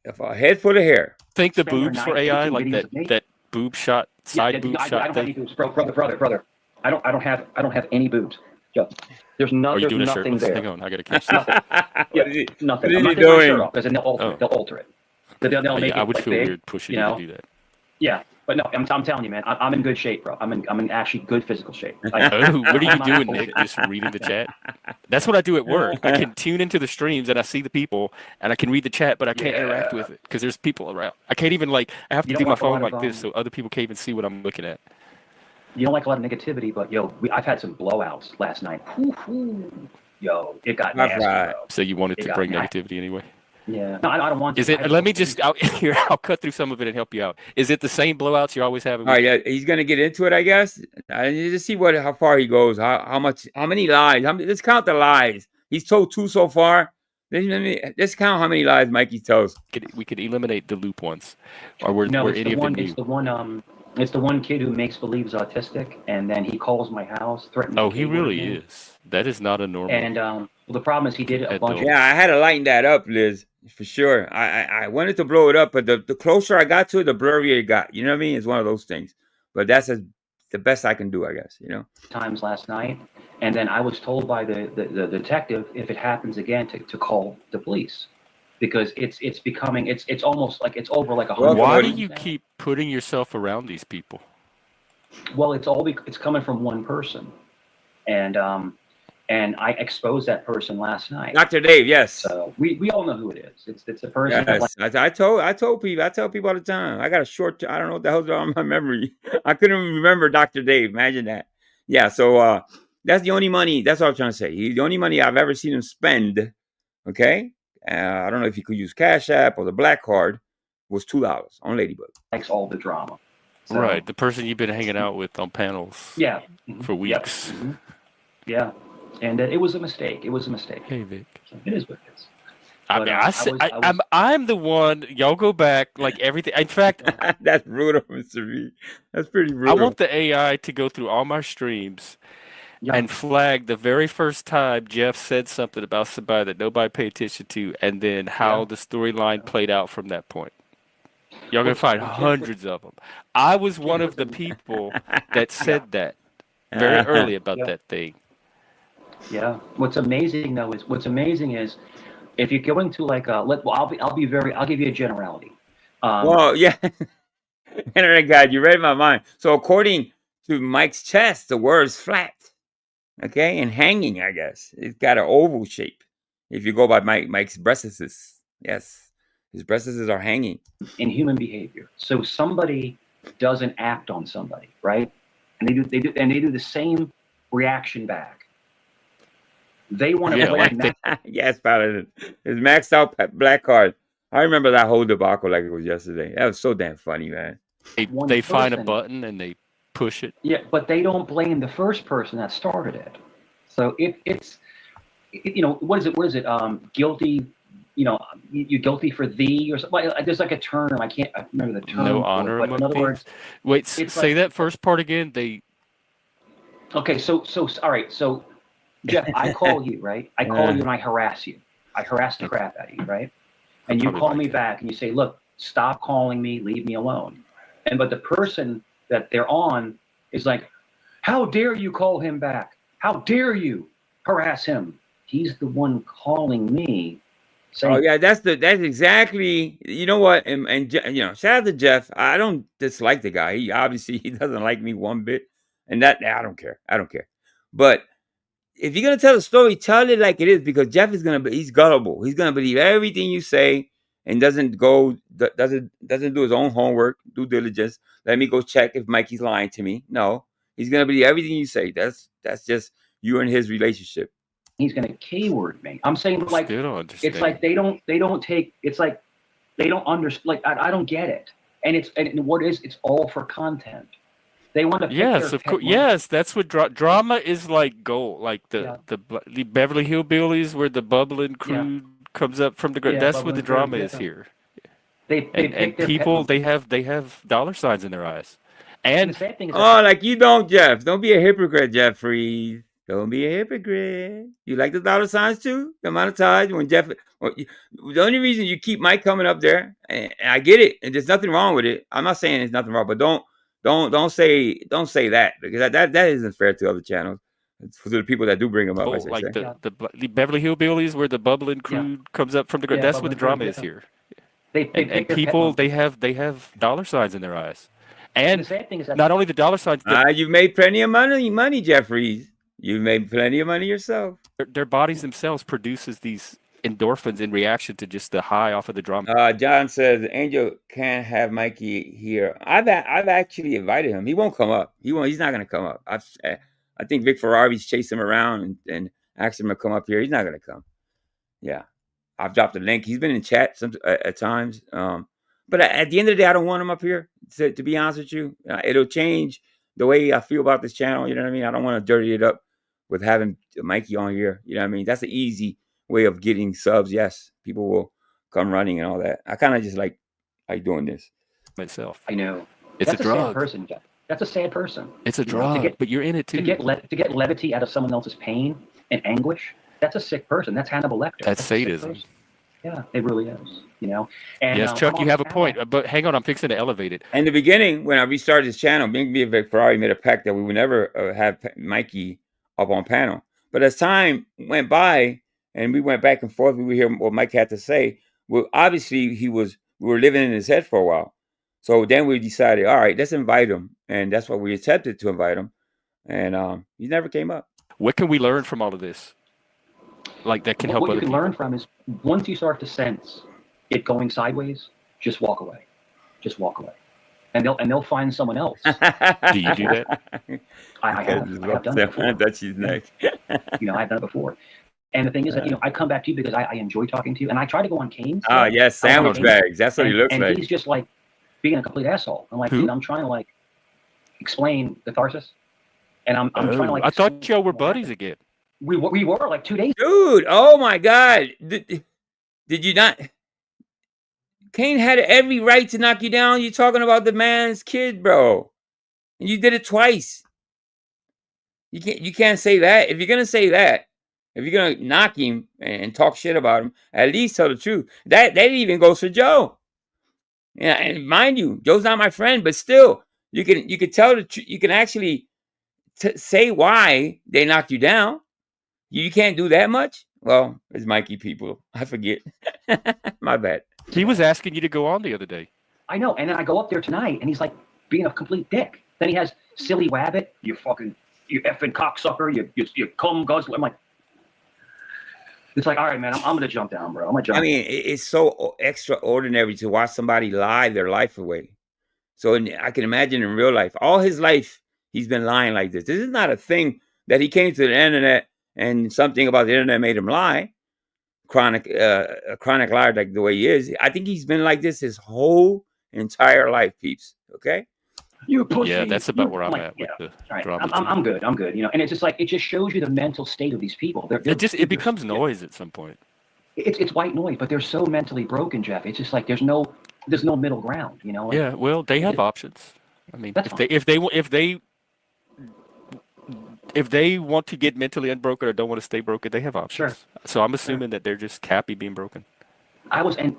If a head full of hair.
Think the boobs for AI, like that boob shot, side boob shot.
I don't have any boobs, brother. I don't have any boobs. Yo, there's nothing there.
Hang on, I gotta catch
nothing. Nothing.
What
I'm
is
not
he
taking my shirt
doing?
off because then they'll alter it. They'll make it
I would
like
feel
big,
weird pushing you to do that.
Yeah, but no, I'm telling you, man, I'm in good shape, bro. I'm in actually good physical shape.
What are you doing, Nick? Just reading the chat? That's what I do at work. I can tune into the streams and I see the people and I can read the chat, but I can't interact with it because there's people around. I can't even I have to do my phone like this so other people can't even see what I'm looking at.
You don't like a lot of negativity, but yo, I've had some blowouts last night. Yo, it got nasty. Right.
So you wanted to bring negativity anyway?
Yeah. No, I don't want to.
Is it? Let me just I'll cut through some of it and help you out. Is it the same blowouts you're always having?
All right, yeah, he's gonna get into it, I guess. I need to see how far he goes. How many lies? Let's count the lies. He's told 2 so far. Let's count how many lies Mikey tells.
We could eliminate the loop ones, or were any of them new?
It's the one kid who makes believes autistic, and then he calls my house, threatens.
Oh, he really is. That is not a normal.
And well, the problem is he did a bunch.
Yeah, I had to lighten that up, Liz, for sure. I wanted to blow it up, but the closer I got to it, the blurrier it got. You know what I mean? It's one of those things. But that's the best I can do, I guess. You know.
Times last night, and then I was told by the detective if it happens again to call the police. Because it's becoming it's almost like it's over like 100.
Why do you keep putting yourself around these people?
Well, it's coming from one person, and I exposed that person last night.
Dr. Dave, yes.
So we all know who it is. It's a person.
Yes. I tell people all the time. I got a short. I don't know what the hell's on my memory. I couldn't even remember Dr. Dave. Imagine that. Yeah. So that's the only money. That's what I'm trying to say. The only money I've ever seen him spend. Okay. I don't know if he could use Cash App or the Black Card. Was $2 on Ladybug.
Likes all the drama. So,
right, the person you've been hanging out with on panels.
Yeah.
For weeks.
Yep. Yeah, and it was a mistake.
Hey Vic.
So it is what it is.
But, I'm the one. Y'all go back like everything. In fact,
that's brutal, Mr. V. That's pretty brutal.
I want the AI to go through all my streams. Yeah. And flag the very first time Jeff said something about somebody that nobody paid attention to, and then how the storyline played out from that point. Y'all gonna find hundreds of them. I was one of the people that said that very early about that thing.
Yeah. What's amazing is if you're going to like I'll give you a generality.
Well, yeah. Internet guy, you read my mind. So according to Mike's chest, the word is flat. Okay, and hanging, I guess. It's got an oval shape. If you go by Mike's breastises. Yes. His breastises are hanging.
In human behavior. So somebody doesn't act on somebody, right? And they do the same reaction back. They want to blame
yes, Paladin. His maxed out Black Card. I remember that whole debacle like it was yesterday. That was so damn funny, man.
They find a button and they push it.
Yeah, but they don't blame the first person that started it. So it's what is it? Guilty. You're guilty for thee or something. There's like a term. I can't remember the term.
No honor.
But in other words,
wait. Say that first part again.
Okay. So all right. So Jeff, I call you, right? I call you and I harass you. I harass the crap out of you, right? And you call me back and you say, "Look, stop calling me. Leave me alone." But the person that they're on is like, how dare you call him back? How dare you harass him? He's the one calling me. Saying,
oh yeah, that's exactly. You know what? And shout out to Jeff. I don't dislike the guy. He obviously doesn't like me one bit, and that I don't care. But if you're gonna tell a story, tell it like it is, because Jeff is he's gullible. He's gonna believe everything you say and doesn't do his own homework, due diligence. Let me go check if Mikey's lying to me. No, he's gonna believe everything you say. That's just you and his relationship.
He's gonna K-word me. I'm saying, like, it's like they don't take. It's like they don't understand. Like I don't get it. And it's all for content. They want to.
Yes, of course. Yes, that's what drama is like. Gold, like the Beverly Hillbillies, where the bubbling crude comes up from the ground. That's what the drama is here. And people, they have dollar signs in their eyes. And
the sad thing is,
like you don't, Jeff. Don't be a hypocrite, Jeffrey. Don't be a hypocrite. You like the dollar signs too? The amount of times when Jeff, the only reason you keep Mike coming up there, and I get it, and there's nothing wrong with it. I'm not saying there's nothing wrong, but don't say that, because that isn't fair to other channels. It's for the people that do bring them up.
Like the Beverly Hillbillies, where the bubbling crude comes up from the ground. That's what the drama is here. And people, they have dollar signs in their eyes. And the sad thing is that not only the dollar signs.
You've made plenty of money, Jeffries. You've made plenty of money yourself.
Their bodies themselves produces these endorphins in reaction to just the high off of the drama.
John says Angel can't have Mikey here. I've actually invited him. He won't come up. He's not going to come up. I think Vic Ferrari's chased him around and asked him to come up here. He's not going to come. Yeah, I've dropped a link. He's been in chat at times. But at the end of the day, I don't want him up here. To be honest with you, it'll change the way I feel about this channel. You know what I mean? I don't want to dirty it up with having Mikey on here. You know what I mean? That's an easy way of getting subs. Yes, people will come running and all that. I kind of just like doing this
myself.
I know.
It's
That's
a drug.
Sad person, Jeff. That's a sad person.
It's a drug, but you're in it too.
To get levity out of someone else's pain and anguish, that's a sick person. That's Hannibal Lecter.
That's sadism.
Yeah, it really is. You know. And,
yes, Chuck, you have a point. But hang on, I'm fixing to elevate it.
In the beginning, when I restarted this channel, me and Vic Ferrari made a pact that we would never have Mikey up on panel. But as time went by and we went back and forth, we would hear what Mike had to say. Well, obviously we were living in his head for a while. So then we decided, all right, let's invite him. And that's why we attempted to invite him. And he never came up.
What can we learn from all of this? Like that can help
what
other
you can
people?
learn from is once you start to sense it going sideways, just walk away. Just walk away. And they'll find someone else.
Do you do that?
I have done it before.
That's his neck.
You know, I've done it before. And the thing is that, you know, I come back to you because I enjoy talking to you. And I try to go on Kane's.
Oh, yes, sandwich bags. That's what he looks like.
And he's just like being a complete asshole. I'm like, dude, I'm trying to like explain catharsis. And I'm trying to like.
I thought y'all were buddies again.
We were like 2 days.
Dude, oh my God. Did you not? Kane had every right to knock you down. You're talking about the man's kid, bro. And you did it twice. You can't say that. If you're gonna say that, if you're gonna knock him and talk shit about him, at least tell the truth. That even goes for Joe. Yeah, and mind you, Joe's not my friend, but still, you can tell the truth. You can actually say why they knocked you down. You can't do that much. Well, it's Mikey people. I forget. My bad.
He was asking you to go on the other day.
I know, and then I go up there tonight, and he's like being a complete dick. Then he has silly wabbit, you effing cocksucker, you cum guzzler. I'm like, it's like, all right, man, I'm gonna jump down, bro. I'm gonna jump.
I mean, it's so extraordinary to watch somebody lie their life away. So I can imagine in real life, all his life, he's been lying like this. This is not a thing that he came to the internet and something about the internet made him lie. A chronic liar like the way he is. I think he's been like this his whole entire life, peeps. Okay.
You pussy.
Yeah, that's about where I'm at with the drama.
I'm good. I'm good. You know, and it's just like it just shows you the mental state of these people.
It becomes noise at some point.
It's white noise, but they're so mentally broken, Jeff. It's just like there's no middle ground. You know.
Yeah. Well, they have options. I mean, if they want to get mentally unbroken or don't want to stay broken, they have options.
Sure.
So I'm assuming that they're just happy being broken.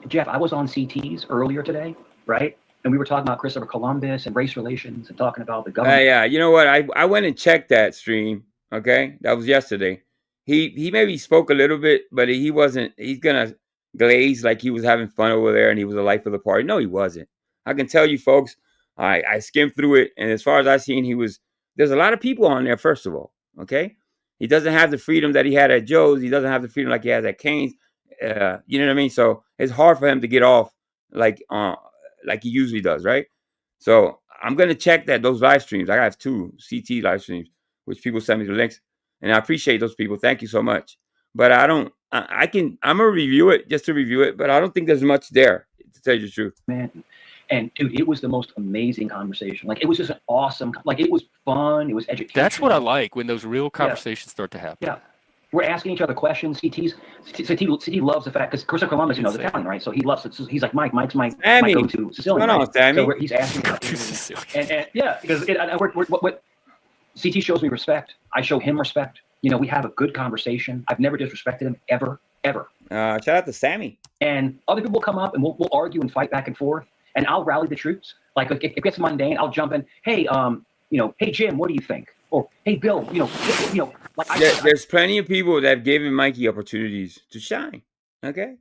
Jeff, I was on CTs earlier today, right? And we were talking about Christopher Columbus and race relations and talking about the government.
Yeah, you know what? I went and checked that stream. Okay, that was yesterday. He maybe spoke a little bit, but he wasn't. He's gonna glaze like he was having fun over there and he was the life of the party. No, he wasn't. I can tell you, folks. I skimmed through it, and as far as I seen, he was. There's a lot of people on there. First of all, okay, He doesn't have the freedom that he had at Joe's. He doesn't have the freedom like he has at Kane's. You know what I mean? So it's hard for him to get off like he usually does, right? So I'm gonna check those live streams. I have 2 CT live streams, which people send me the links, and I appreciate those people. Thank you so much. But I'm gonna review it just to review it, but I don't think there's much there, to tell you the truth.
Man, and dude, it was the most amazing conversation. Like, it was just an awesome, like, it was fun. It was educational.
That's what I like, when those real conversations start to happen.
Yeah. We're asking each other questions. CT loves the fact, because Christopher Columbus, you know, is Italian, right? So he loves it. So he's like, Mike's my go-to Sicilian.
What's going on, Sammy?
So he's asking and yeah, because what CT shows me respect. I show him respect. You know, we have a good conversation. I've never disrespected him ever.
Shout out to Sammy.
And other people will come up and we'll argue and fight back and forth, and I'll rally the troops. Like, if it gets mundane, I'll jump in. Hey, hey Jim, what do you think? Or hey Bill, like
there's plenty of people that have given Mikey opportunities to shine. Okay,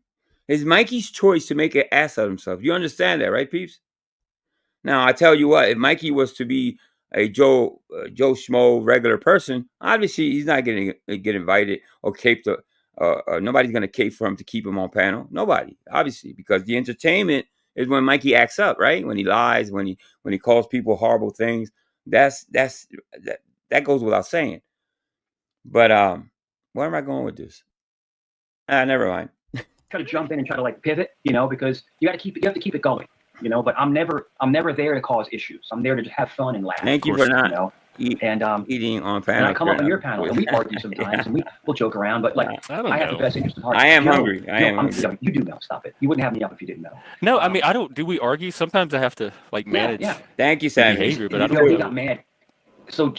it's Mikey's choice to make an ass of himself. You understand that, right, peeps? Now I tell you what, if Mikey was to be a Joe Schmo regular person, obviously he's not going to get invited or caped. Nobody's going to cape for him to keep him on panel. Nobody, obviously, because the entertainment is when Mikey acts up, right? When he lies, when he calls people horrible things. That goes without saying. But where am I going with this? Never mind.
Try to jump in and try to like pivot, because you have to keep it going, but I'm never there to cause issues. I'm there to have fun and laugh.
Thank you for not eating on panel.
And I come up on your panel and we argue sometimes and we'll joke around, but like I have the best interest at heart.
I am hungry. I am hungry.
You do know. Stop it. You wouldn't have me up if you didn't know.
No, I mean, I don't. Do we argue? Sometimes I have to like manage.
Yeah.
Thank you, Sammy.
Behavior, but I don't.
He got mad. So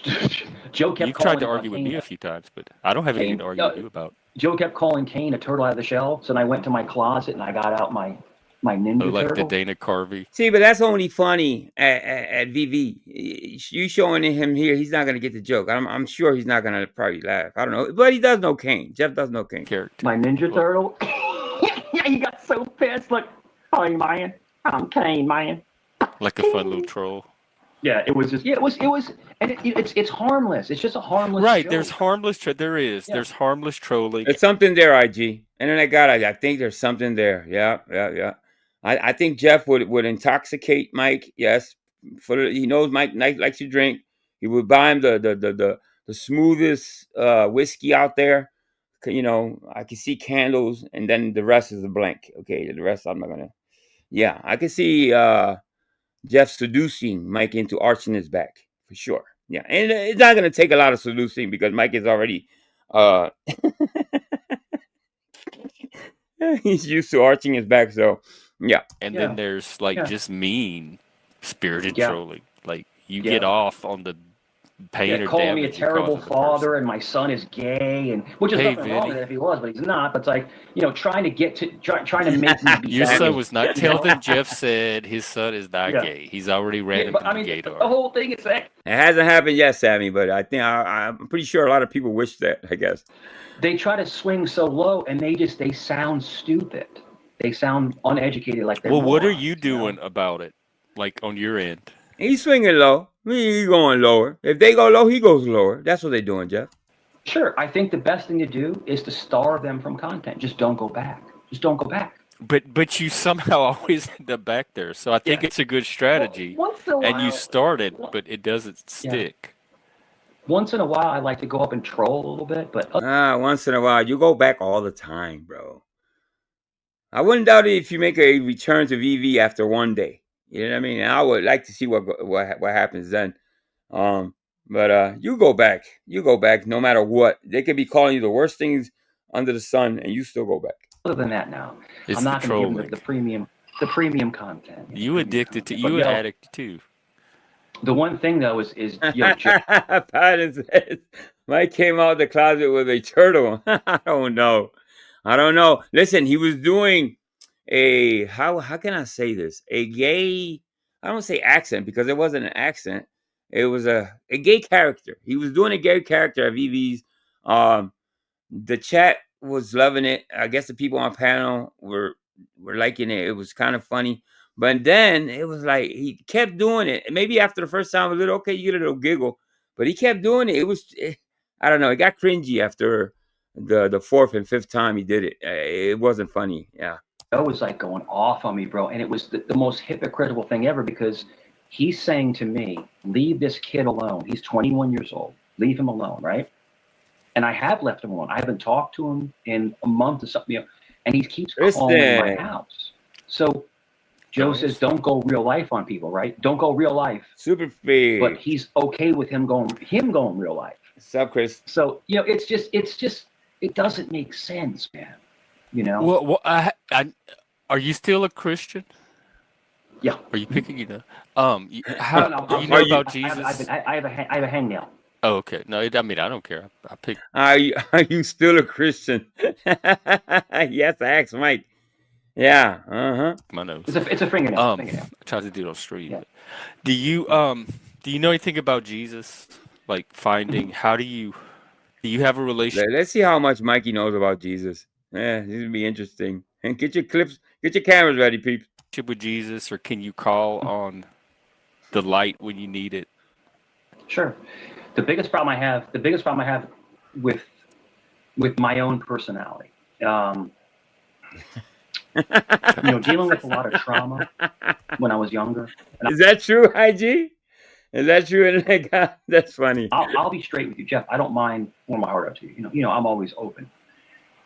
Joe kept.
You've tried to argue with me a few times, but I don't have anything to argue with you about.
Joe kept calling Kane a turtle out of the shell, so then I went to my closet and I got out my ninja turtle.
Like the Dana Carvey.
See, but that's only funny at VV. You showing him here, he's not gonna get the joke. I'm sure he's not gonna probably laugh. I don't know, but he does know Kane. Jeff does know Kane.
Character.
My ninja turtle. Yeah, he got so pissed. Look, hi man, I'm Kane, man.
Like a fun little troll.
Yeah, it was just it was, and it's harmless. It's just a harmless.
Right,
joke.
there's harmless. There's harmless trolling.
There's something there, IG. Internet God, I think there's something there. Yeah. I think Jeff would intoxicate Mike. Yes, he knows Mike likes to drink. He would buy him the smoothest whiskey out there. I can see candles, and then the rest is a blank. Okay, the rest I'm not gonna. Yeah, I can see Jeff seducing Mike into arching his back for sure. Yeah, and it's not gonna take a lot of seducing because Mike is already he's used to arching his back. So yeah.
And then there's just mean spirited trolling. Like you get off on the pain or
calling me a terrible father and my son is gay, and which is nothing wrong with it if he was, but he's not. But it's like trying to make me be
your son was not. Tell them Jeff said his son is not gay. He's already ran into the gaydar.
The whole thing is that
it hasn't happened yet, Sammy. But I think I'm pretty sure a lot of people wish that. I guess
they try to swing so low, and they sound stupid. They sound uneducated, like they're.
Well, what are you doing about it? Like on your end?
He's swinging low. He's going lower. If they go low, he goes lower. That's what they're doing, Jeff.
Sure. I think the best thing to do is to starve them from content. Just don't go back.
But you somehow always end up back there. So I think it's a good strategy.
Well, once in a while,
and you started, but it doesn't stick.
Once in a while, I like to go up and troll a little bit. But
once in a while, you go back all the time, bro. I wouldn't doubt it if you make a return to VV after one day. You know what I mean? I would like to see what happens then. But you go back no matter what. They could be calling you the worst things under the sun, and you still go back.
Other than that, now I'm not going to give them the premium content.
You addicted to you, an addict too.
The one thing though is
Patton says Mike came out of the closet with a turtle. I don't know. Listen, he was doing a how can I say this? A gay, I don't say accent because it wasn't an accent. It was a gay character. He was doing a gay character at VV's. The chat was loving it. I guess the people on panel were liking it. It was kind of funny. But then it was like he kept doing it. Maybe after the first time, a little okay, you get a little giggle, but he kept doing it. I don't know. It got cringy after the fourth and fifth time he did it. It wasn't funny. Yeah.
Joe was like going off on me, bro. And it was the most hypocritical thing ever because he's saying to me, leave this kid alone. He's 21 years old. Leave him alone, right? And I have left him alone. I haven't talked to him in a month or something, you know, and he keeps calling my house. So Joe says, don't go real life on people, right? Don't go real life.
Super fake.
But he's okay with him going real life.
What's up, Chris?
So, you know, it's just, it doesn't make sense, man. You know?
Well, are you still a Christian?
Yeah.
Are you picking it up? How do you know about Jesus?
I have a hangnail.
Oh, okay. No, I mean, I don't care. I pick.
Are you still a Christian? Yes, ask Mike. Yeah.
My nose.
It's a fingernail.
I tried to do it on stream. Yeah. Do you know anything about Jesus? Like finding how do you have a relationship?
Let's see how much Mikey knows about Jesus. Yeah, this will be interesting. And get your cameras ready, people.
With Jesus, or can you call on the light when you need it?
Sure. The biggest problem I have with my own personality, you know, dealing with a lot of trauma when I was younger.
Is that true, IG? Is that true? That's funny.
I'll be straight with you, Jeff. I don't mind pouring my heart out to you. You know, I'm always open.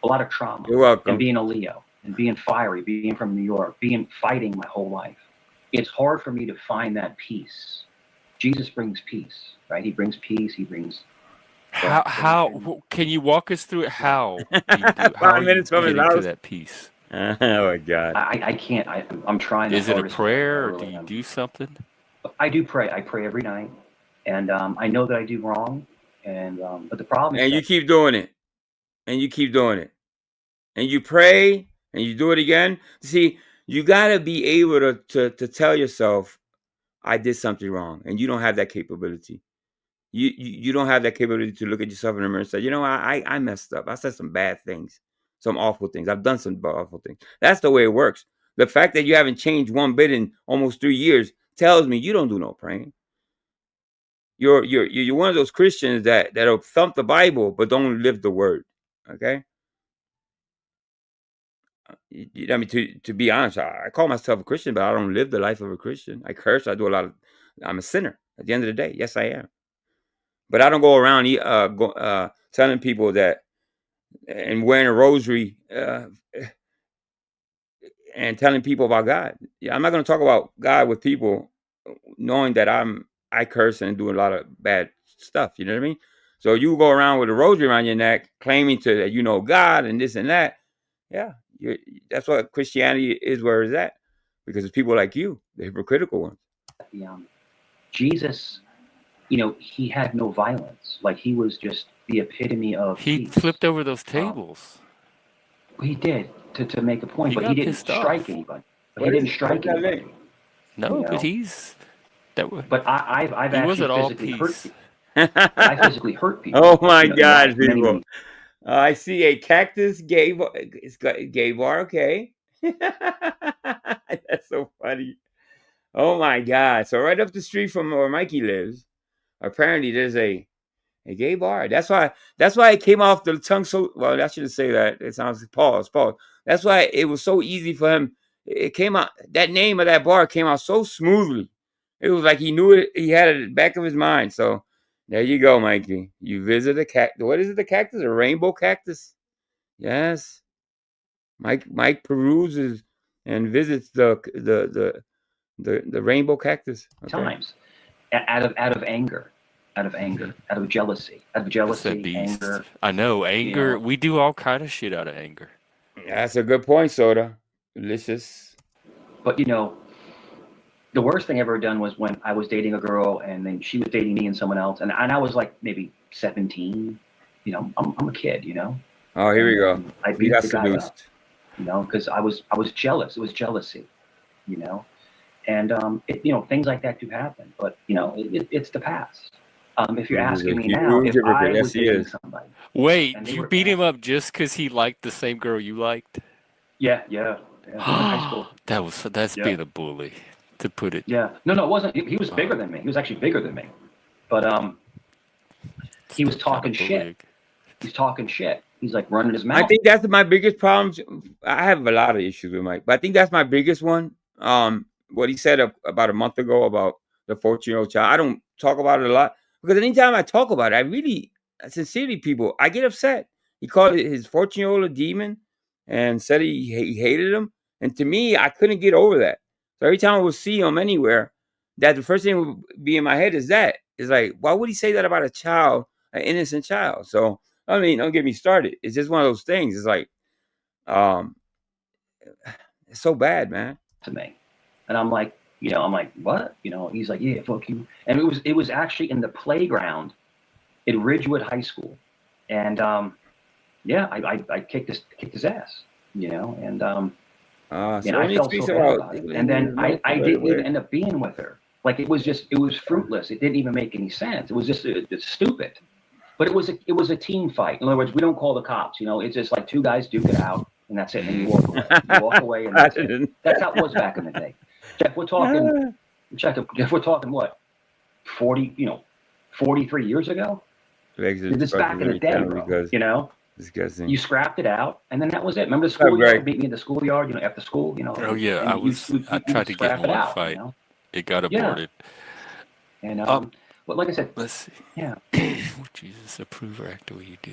A lot of trauma.
You're welcome.
And being a Leo and being fiery, being from New York, fighting my whole life. It's hard for me to find that peace. Jesus brings peace, right? He brings peace. He brings.
How can you walk us through it? How?
How 5 minutes from his house.
To that peace.
Oh my God.
I can't. I'm trying.
Is it a prayer, or do you do something?
I do pray. I pray every night, and I know that I do wrong, and but the problem is.
And you keep doing it, and you keep doing it, and you pray, and you do it again. See, you gotta be able to tell yourself, I did something wrong, and you don't have that capability. You don't have that capability to look at yourself in the mirror and say, you know, I messed up. I said some bad things, some awful things. I've done some awful things. That's the way it works. The fact that you haven't changed one bit in almost 3 years tells me you don't do no praying. You're one of those Christians that'll thump the Bible but don't live the word. Okay. I mean, to be honest, I call myself a Christian, but I don't live the life of a Christian. I curse. I do a lot of. I'm a sinner. At the end of the day, yes, I am. But I don't go around telling people that and wearing a rosary and telling people about God. Yeah, I'm not going to talk about God with people knowing that I curse and do a lot of bad stuff. You know what I mean? So you go around with a rosary around your neck, claiming that you know God and this and that. Yeah, that's what Christianity is. Where it's at, because it's people like you, the hypocritical ones.
Jesus, you know, he had no violence. Like, he was just the epitome of
He
peace.
flipped over those tables.
He did to make a point, but he didn't strike anybody. But he didn't strike anybody.
No, but he's that way.
But I've actually physically hurt people. I physically hurt people.
Oh my God, people! I see a cactus gay bar. It's got a gay bar. Okay, that's so funny. Oh my God! So right up the street from where Mikey lives, apparently there's a gay bar. That's why it came off the tongue so well. I shouldn't say that. It sounds pause. That's why it was so easy for him. It came out. That name of that bar came out so smoothly. It was like he knew it. He had it at the back of his mind. So there you go, Mikey. You visit a cactus. What is it? The cactus? A rainbow cactus? Yes. Mike peruses and visits the rainbow cactus.
Okay. Times out of anger. Out of jealousy, anger.
I know, anger. You know, we do all kind of shit out of anger.
That's a good point, Soda. Delicious.
But you know, the worst thing I ever done was when I was dating a girl, and then she was dating me and someone else, and I was like maybe 17. You know, I'm a kid. You know.
Oh, here we go.
I beat the guy up, you know, because I was jealous. It was jealousy. You know, and you know, things like that do happen. But you know, it's the past. If you're asking me now, if I was dating somebody.
Wait, you beat him up just because he liked the same girl you liked?
Yeah. High school.
That's being a bully, to put it.
Yeah. No, it wasn't. He was bigger than me. He was actually bigger than me. But he was talking shit. He's talking shit. He's like running his mouth.
I think that's my biggest problem. I have a lot of issues with Mike, but I think that's my biggest one. What he said about a month ago about the 14-year-old child. I don't talk about it a lot because anytime I talk about it, I really, sincerely, people, I get upset. He called his 14-year-old a demon and said he hated him. And to me, I couldn't get over that. So every time I would see him anywhere, that the first thing would be in my head is like, why would he say that about a child, an innocent child? So, I mean, don't get me started. It's just one of those things. It's like, it's so bad, man.
To me. And I'm like, what? He's like, yeah, fuck you. And it was actually in the playground at Ridgewood High School. And I kicked his ass, and
so
I felt so bad about it. And then I didn't even end up being with her. Like it was fruitless. It didn't even make any sense. It was just stupid. But it was a team fight. In other words, we don't call the cops. It's just like two guys duke it out, and that's it. And you walk away. And that's it. That's how it was back in the day. Jeff, we're talking. Jeff, we're talking what? 43 years ago. This back in the day, bro.
Disgusting.
You scrapped it out, and then that was it. Remember the schoolyard? Beat me in the schoolyard, after school,
Oh yeah, I tried to get in one fight. It got aborted.
Yeah. And but like I said,
let's see.
Yeah.
Would Jesus approve or act the way you do?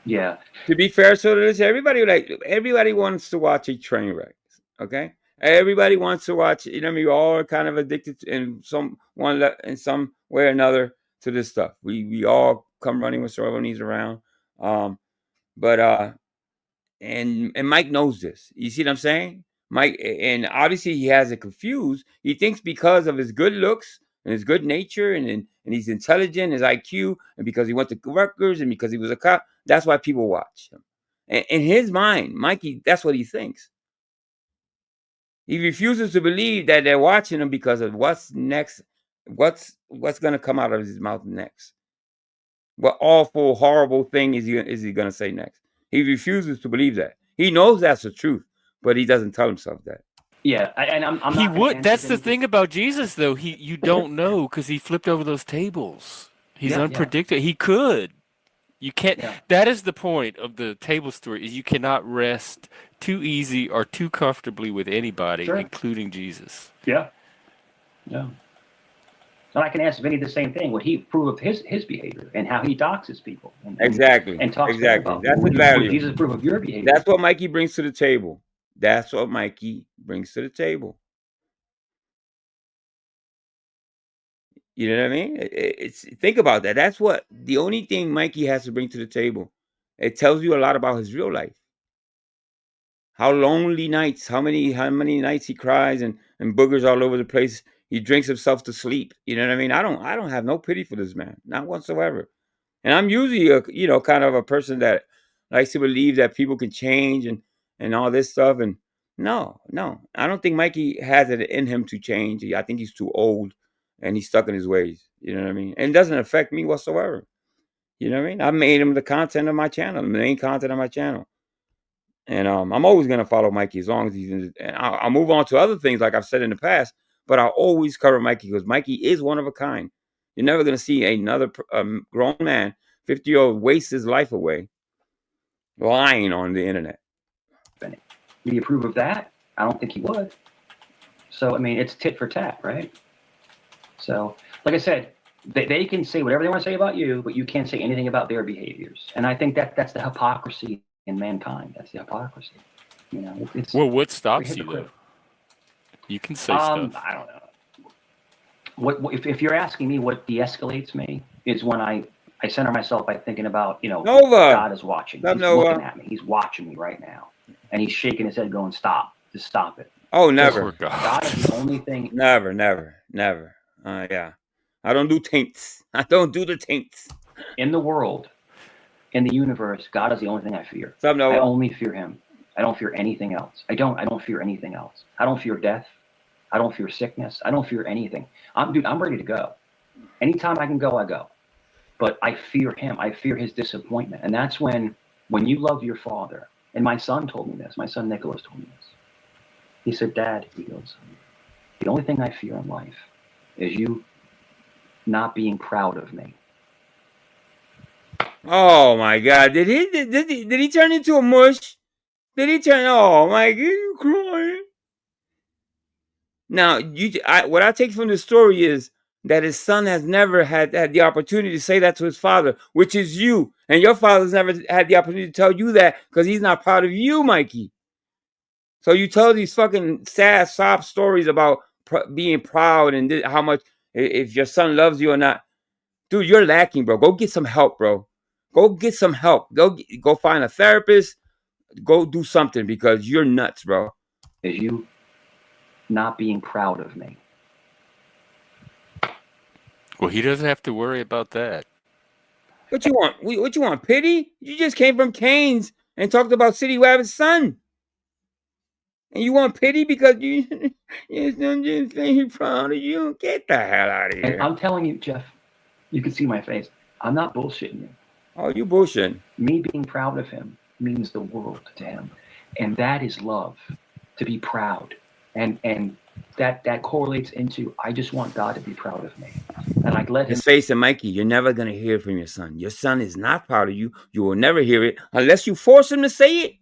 Yeah.
To be fair, so everybody wants to watch a train wreck. Okay. Everybody wants to watch. We all are kind of addicted in some way or another to this stuff. We all come running with ceremonies around. And Mike knows this. You see what I'm saying? Mike, and obviously he has it confused. He thinks because of his good looks and his good nature and he's intelligent, his IQ, and because he went to Rutgers and because he was a cop, that's why people watch him. And in his mind, Mikey, that's what he thinks. He refuses to believe that they're watching him because of what's next, what's going to come out of his mouth next. What awful, horrible thing is he going to say next? He refuses to believe that. He knows that's the truth, but he doesn't tell himself that.
Yeah, and I'm
he would. That's the thing about Jesus, though. You don't know because he flipped over those tables. He's unpredictable. He could. You can't. Yeah. That is the point of the table story. Is you cannot rest too easy or too comfortably with anybody, including Jesus.
Yeah. Yeah. And I can ask Vinny the same thing. Would he approve of his behavior and how he doxes people?
Exactly.
And talks about
that's the value.
Would Jesus approve of your behavior?
That's what Mikey brings to the table. That's what Mikey brings to the table. You know what I mean? Think about that. That's what the only thing Mikey has to bring to the table. It tells you a lot about his real life. How lonely nights, how many nights he cries and boogers all over the place. He drinks himself to sleep. You know what I mean? I don't have no pity for this man, not whatsoever. And I'm usually a kind of a person that likes to believe that people can change and all this stuff. And no, I don't think Mikey has it in him to change. I think he's too old and he's stuck in his ways. You know what I mean? And it doesn't affect me whatsoever. You know what I mean? I made him the content of my channel, the main content of my channel. And I'm always going to follow Mikey as long as he's in. And I'll move on to other things like I've said in the past. But I'll always cover Mikey because Mikey is one of a kind. You're never going to see another grown man, 50-year-old, waste his life away lying on the internet.
Would he approve of that? I don't think he would. So, I mean, it's tit for tat, right? So, like I said, they can say whatever they want to say about you, but you can't say anything about their behaviors. And I think that's the hypocrisy in mankind. That's the hypocrisy.
Well, what stops you, though? You can say stuff.
I don't know. If you're asking me what de-escalates me is when I center myself by thinking about,
Nova.
God is watching. He's
Nova.
looking at me. He's watching me right now. And he's shaking his head going, stop. Just stop it.
Oh, never.
God is the only thing.
Never. Yeah. I don't do taints. I don't do the taints.
In the world, in the universe, God is the only thing I fear. I only fear him. I don't fear anything else. I don't fear anything else. I don't fear death. I don't fear sickness. I don't fear anything. I'm ready to go. Anytime I can go, I go. But I fear him. I fear his disappointment. And that's when you love your father, and my son told me this. My son Nicholas told me this. He said, Dad, he goes, the only thing I fear in life is you not being proud of me.
Oh my God! Did he turn into a mush? Did he turn? Oh my God! You crying? Now what I take from the story is that his son has never had the opportunity to say that to his father, which is you, and your father's never had the opportunity to tell you that because he's not proud of you, Mikey. So you tell these fucking sad sob stories about being proud and how much if your son loves you or not. Dude, you're lacking, bro. Go get some help, bro. Go get some help. Go find a therapist. Go do something because you're nuts, bro.
Is you not being proud of me.
Well, he doesn't have to worry about that.
What you want? What you want? Pity? You just came from Canes and talked about City Rabbit's son. And you want pity because your son just say he's proud of you? Get the hell out of here.
And I'm telling you, Jeff, you can see my face. I'm not bullshitting you.
Oh, you bullshitting.
Me being proud of him means the world to him. And that is love, to be proud. And that correlates into, I just want God to be proud of me. And I let him.
His face and Mikey, you're never going to hear from your son. Your son is not proud of you. You will never hear it unless you force him to say it.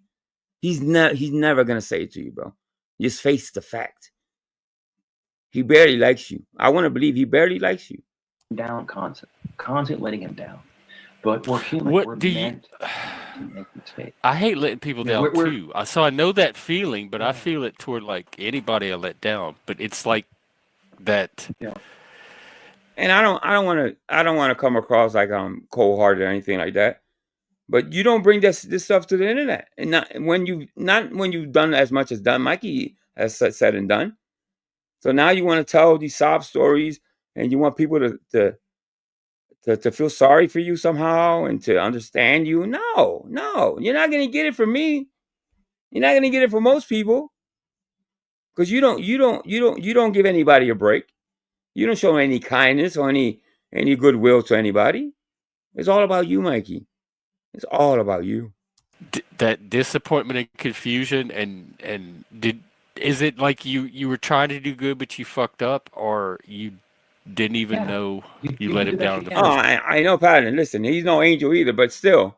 He's never going to say it to you, bro. Just face the fact. He barely likes you. I want to believe he barely likes you.
Down constant letting him down. But we're human.
What
we're
do
meant to make mistakes.
I hate letting people down too. So I know that feeling, but I feel it toward like anybody I let down. But it's like that.
Yeah.
And I don't want to come across like I'm cold-hearted or anything like that. But you don't bring this stuff to the internet, and not when you've done as much as done. Mikey has said and done. So now you want to tell these sob stories, and you want people to feel sorry for you somehow and to understand you. No, you're not gonna get it from me. You're not gonna get it from most people, because you don't give anybody a break. You don't show any kindness or any goodwill to anybody. It's all about you, Mikey. It's all about you.
That disappointment and confusion and is it like you were trying to do good but you fucked up, or you didn't even know you let him down?
I know, Patton. Listen, he's no angel either, but still,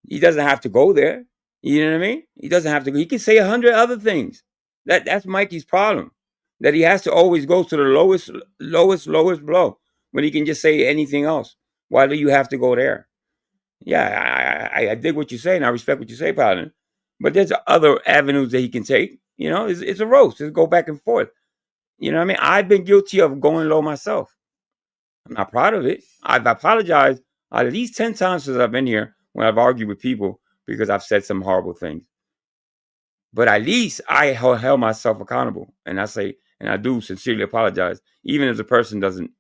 he doesn't have to go there. You know what I mean? He doesn't have to go. He can say 100 other things. That's Mikey's problem. That he has to always go to the lowest blow when he can just say anything else. Why do you have to go there? Yeah, I dig what you say, and I respect what you say, Paladin. But there's other avenues that he can take. You know, it's a roast. It's go back and forth. You know what I mean? I've been guilty of going low myself. I'm not proud of it. I've apologized at least 10 times since I've been here when I've argued with people because I've said some horrible things. But at least I held myself accountable. And I say, and I do sincerely apologize, even if the person doesn't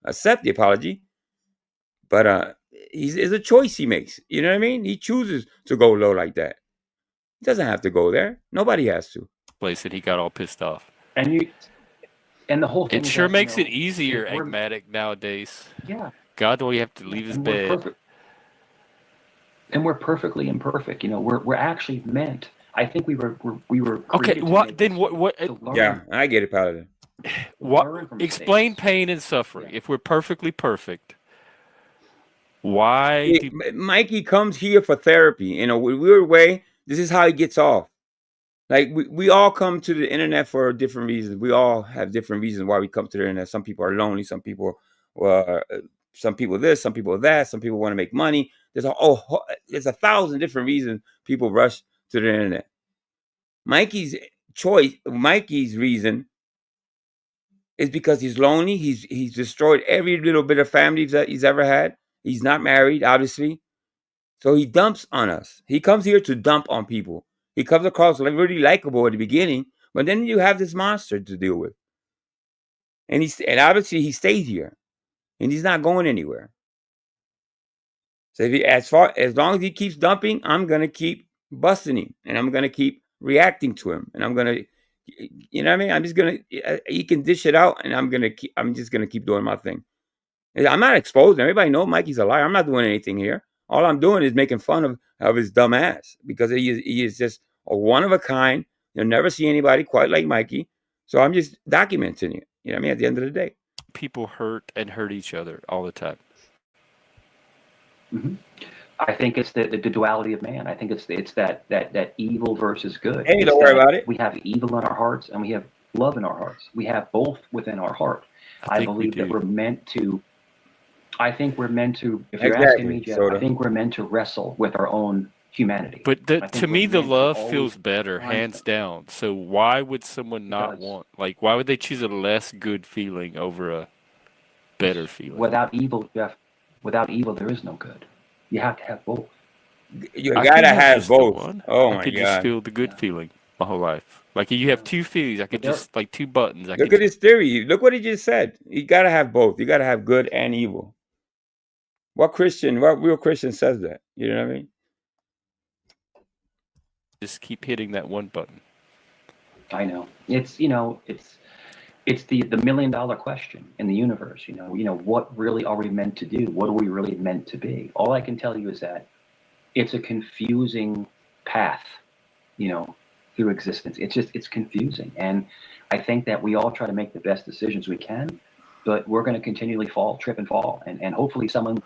accept the apology. But it's a choice he makes. You know what I mean? He chooses to go low like that. He doesn't have to go there. Nobody has to.
Place that he got all pissed off.
And the whole thing.
It sure makes it easier, Enigmatic, nowadays.
Yeah.
God, do we have to leave his bed?
And we're perfectly imperfect. You know, we're actually meant. I think we were.
Okay. What then? What?
Yeah, I get it, Paladin.
What? Explain pain and suffering. If we're perfectly perfect, why?
Mikey comes here for therapy in a weird way. This is how he gets off. Like we all come to the internet for different reasons. We all have different reasons why we come to the internet. Some people are lonely. Some people this. Some people that. Some people want to make money. There's 1,000 different reasons people rush to the internet. Mikey's reason is because he's lonely. He's destroyed every little bit of family that he's ever had. He's not married, obviously. So he dumps on us. He comes here to dump on people. He comes across really likable at the beginning, but then you have this monster to deal with. And obviously he stayed here. And he's not going anywhere. So as long as he keeps dumping, I'm gonna keep busting him, and I'm gonna keep reacting to him, and I'm gonna, you know what I mean? I'm just gonna, he can dish it out, and I'm just gonna keep doing my thing. I'm not exposing. Everybody knows Mikey's a liar. I'm not doing anything here. All I'm doing is making fun of his dumb ass, because he is just a one of a kind. You'll never see anybody quite like Mikey. So I'm just documenting it. You know what I mean? At the end of the day,
people hurt each other all the time.
Mm-hmm. I think it's the duality of man. I think it's that evil versus good.
Hey, don't worry about it.
We have evil in our hearts and we have love in our hearts. We have both within our heart. I believe that we're meant to. I think we're meant to. If you're asking me, Jeff, I think we're meant to wrestle with our own humanity.
But to me, the love feels better, hands down. So why would someone not want? Like, why would they choose a less good feeling over a better feeling?
Without evil, Jeff. Without evil, there is no good. You have to have both.
You gotta have both. Oh my God!
I could just feel the good feeling my whole life. Like you have two feelings. I could just like two buttons.
Look at his theory. Look what he just said. You gotta have both. You gotta have good and evil. What real Christian says that? You know what I mean?
Just keep hitting that one button.
I know. It's the $1 million question in the universe. What really are we meant to do? What are we really meant to be? All I can tell you is that it's a confusing path, through existence. It's confusing. And I think that we all try to make the best decisions we can, but we're going to continually trip and fall. And hopefully someone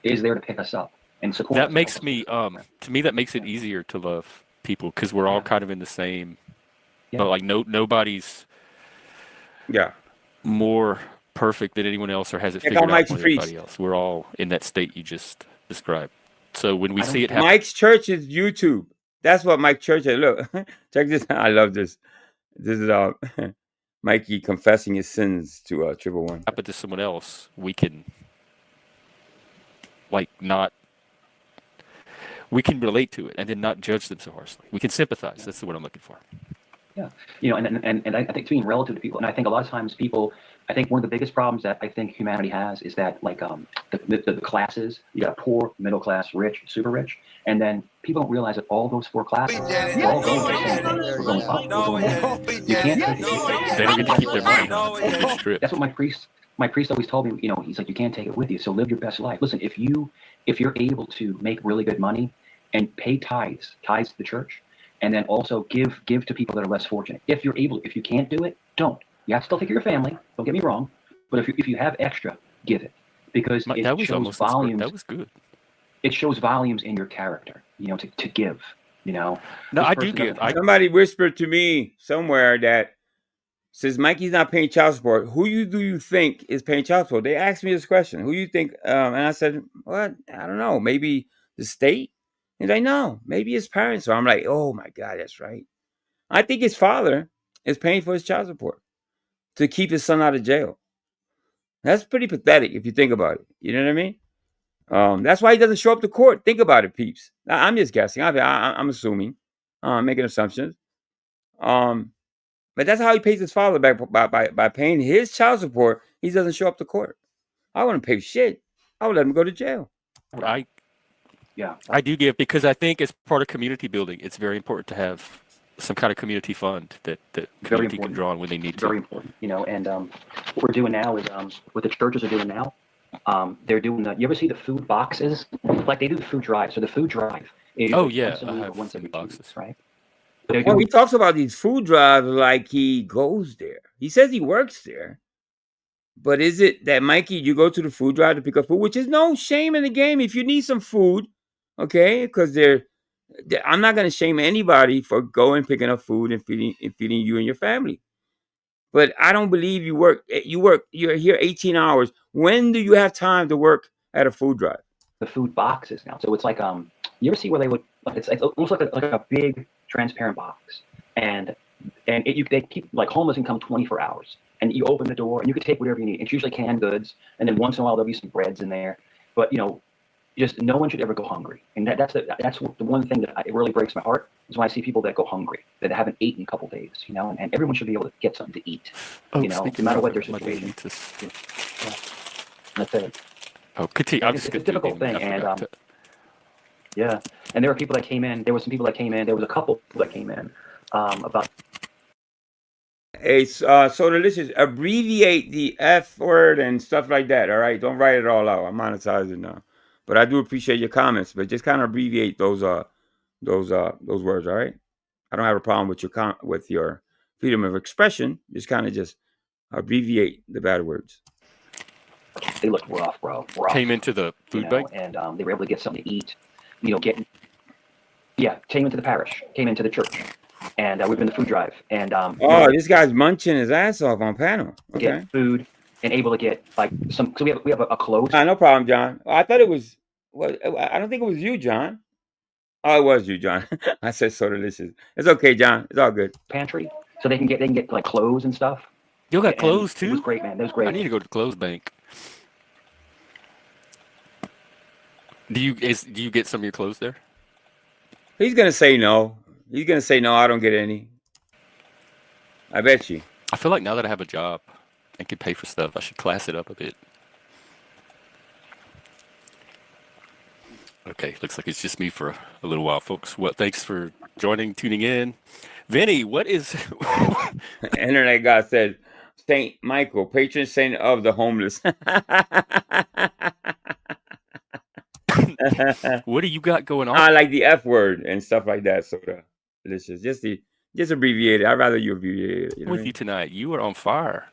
is there to pick us up and support us.
That makes me, to me, that makes it easier to love people because we're all kind of in the same, but like nobody's more perfect than anyone else or has it figured out more than anybody else. We're all in that state you just described. So when we see it happen,
Mike's church is YouTube. That's what Mike Church is. Look, check this out. I love this. This is Mikey confessing his sins to 111.
Happen to someone else, we can we can relate to it and then not judge them so harshly. We can sympathize. That's the word I'm looking for.
Yeah, and I think being relative to people, and I think a lot of times people, I think one of the biggest problems that I think humanity has is that the classes, you got poor, middle class, rich, super rich, and then people don't realize that all those four classes, all going we're going up, we're going down. You can't take it.
They don't get to keep their money.
That's what my priest always told me. He's like, you can't take it with you, so live your best life. Listen, if you're able to make really good money and pay tithes to the church, and then also give to people that are less fortunate. If you're able, if you can't do it, don't. You have to still take care of your family. Don't get me wrong. But if you have extra, give it, because it shows volumes.
That was good.
It shows volumes in your character. To give. No,
I do give.
Somebody whispered to me somewhere that says Mikey's not paying child support. Who do you think is paying child support? They asked me this question. Who do you think? And I said, what? I don't know. Maybe the state. He's like, no, maybe his parents. So I'm like, oh my God, that's right. I think his father is paying for his child support to keep his son out of jail. That's pretty pathetic if you think about it. You know what I mean? That's why he doesn't show up to court. Think about it, peeps. I'm just guessing. I'm assuming. Making assumptions. But that's how he pays his father back by paying his child support. He doesn't show up to court. I wouldn't pay shit. I would let him go to jail.
I
do give, because I think as part of community building, it's very important to have some kind of community fund that community can draw on when they need to.
Very important, and what we're doing now is what the churches are doing now. They're doing you ever see the food boxes? Like they do the food drive. So the food drive is once every boxes, right?
Well, he talks about these food drives like he goes there. He says he works there. But is it that, Mikey, you go to the food drive to pick up food, which is no shame in the game if you need some food, okay? Because I'm not going to shame anybody for going, picking up food and feeding you and your family. But I don't believe you work. You're here 18 hours. When do you have time to work at a food drive?
The food boxes now. So it's like, you ever see where they would, it's almost like a big transparent box. And they keep, like, homeless can come 24 hours. And you open the door and you can take whatever you need. It's usually canned goods. And then once in a while, there'll be some breads in there. But, just no one should ever go hungry. And that's the one thing that it really breaks my heart is when I see people that go hungry, that haven't eaten in a couple of days, and everyone should be able to get something to eat, no matter what their situation. That's it.
Oh, continue.
It's a difficult thing. And and there were people that came in. There were some people that came in. There was a couple that came in about.
Hey, so delicious. Abbreviate the F word and stuff like that. All right, don't write it all out. I'm monetizing now, but I do appreciate your comments. But just kind of abbreviate those words. All right, I don't have a problem with your freedom of expression. Just kind of abbreviate the bad words.
They looked rough, bro. Rough,
Came into the food bank,
and they were able to get something to eat. Came into the parish, came into the church, and we've been the food drive. And
this guy's munching his ass off on panel. Okay,
get food and able to get like some. So we have a clothes.
No problem, John. I thought it was. Well, I don't think it was you, John. Oh, it was you, John. I said so delicious. It's okay, John. It's all good.
Pantry, so they can get like clothes and stuff.
You got clothes too?
It was great, man. That was great.
I need to go to the clothes bank. Do you get some of your clothes there?
He's gonna say no. He's gonna say no. I don't get any. I bet you.
I feel like now that I have a job and can pay for stuff, I should class it up a bit. Okay, looks like it's just me for a little while, folks. Well, thanks for tuning in. Vinny, what is...
Internet God said, Saint Michael, patron saint of the homeless.
What do you got going on?
I like the F word and stuff like that. So delicious. Just abbreviate it. I'd rather you abbreviate it.
With you tonight. You are on fire.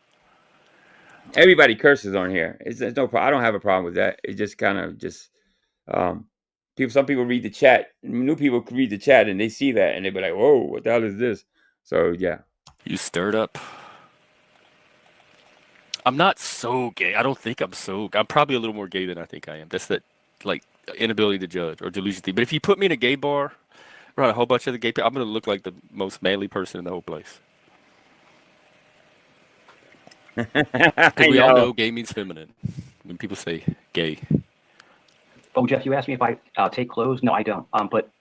Everybody curses on here. It's no problem. I don't have a problem with that. It's just kind of some people read the chat. New people read the chat and they see that and they be like, "Whoa, what the hell is this?" So yeah.
You stirred up. I'm not so gay. I don't think I'm so. I'm probably a little more gay than I think I am. That's that like inability to judge or delusion thing. But if you put me in a gay bar around a whole bunch of the gay people, I'm gonna look like the most manly person in the whole place. Because we all know gay means feminine. When people say gay.
Oh, Jeff, you asked me if I take clothes. No, I don't. But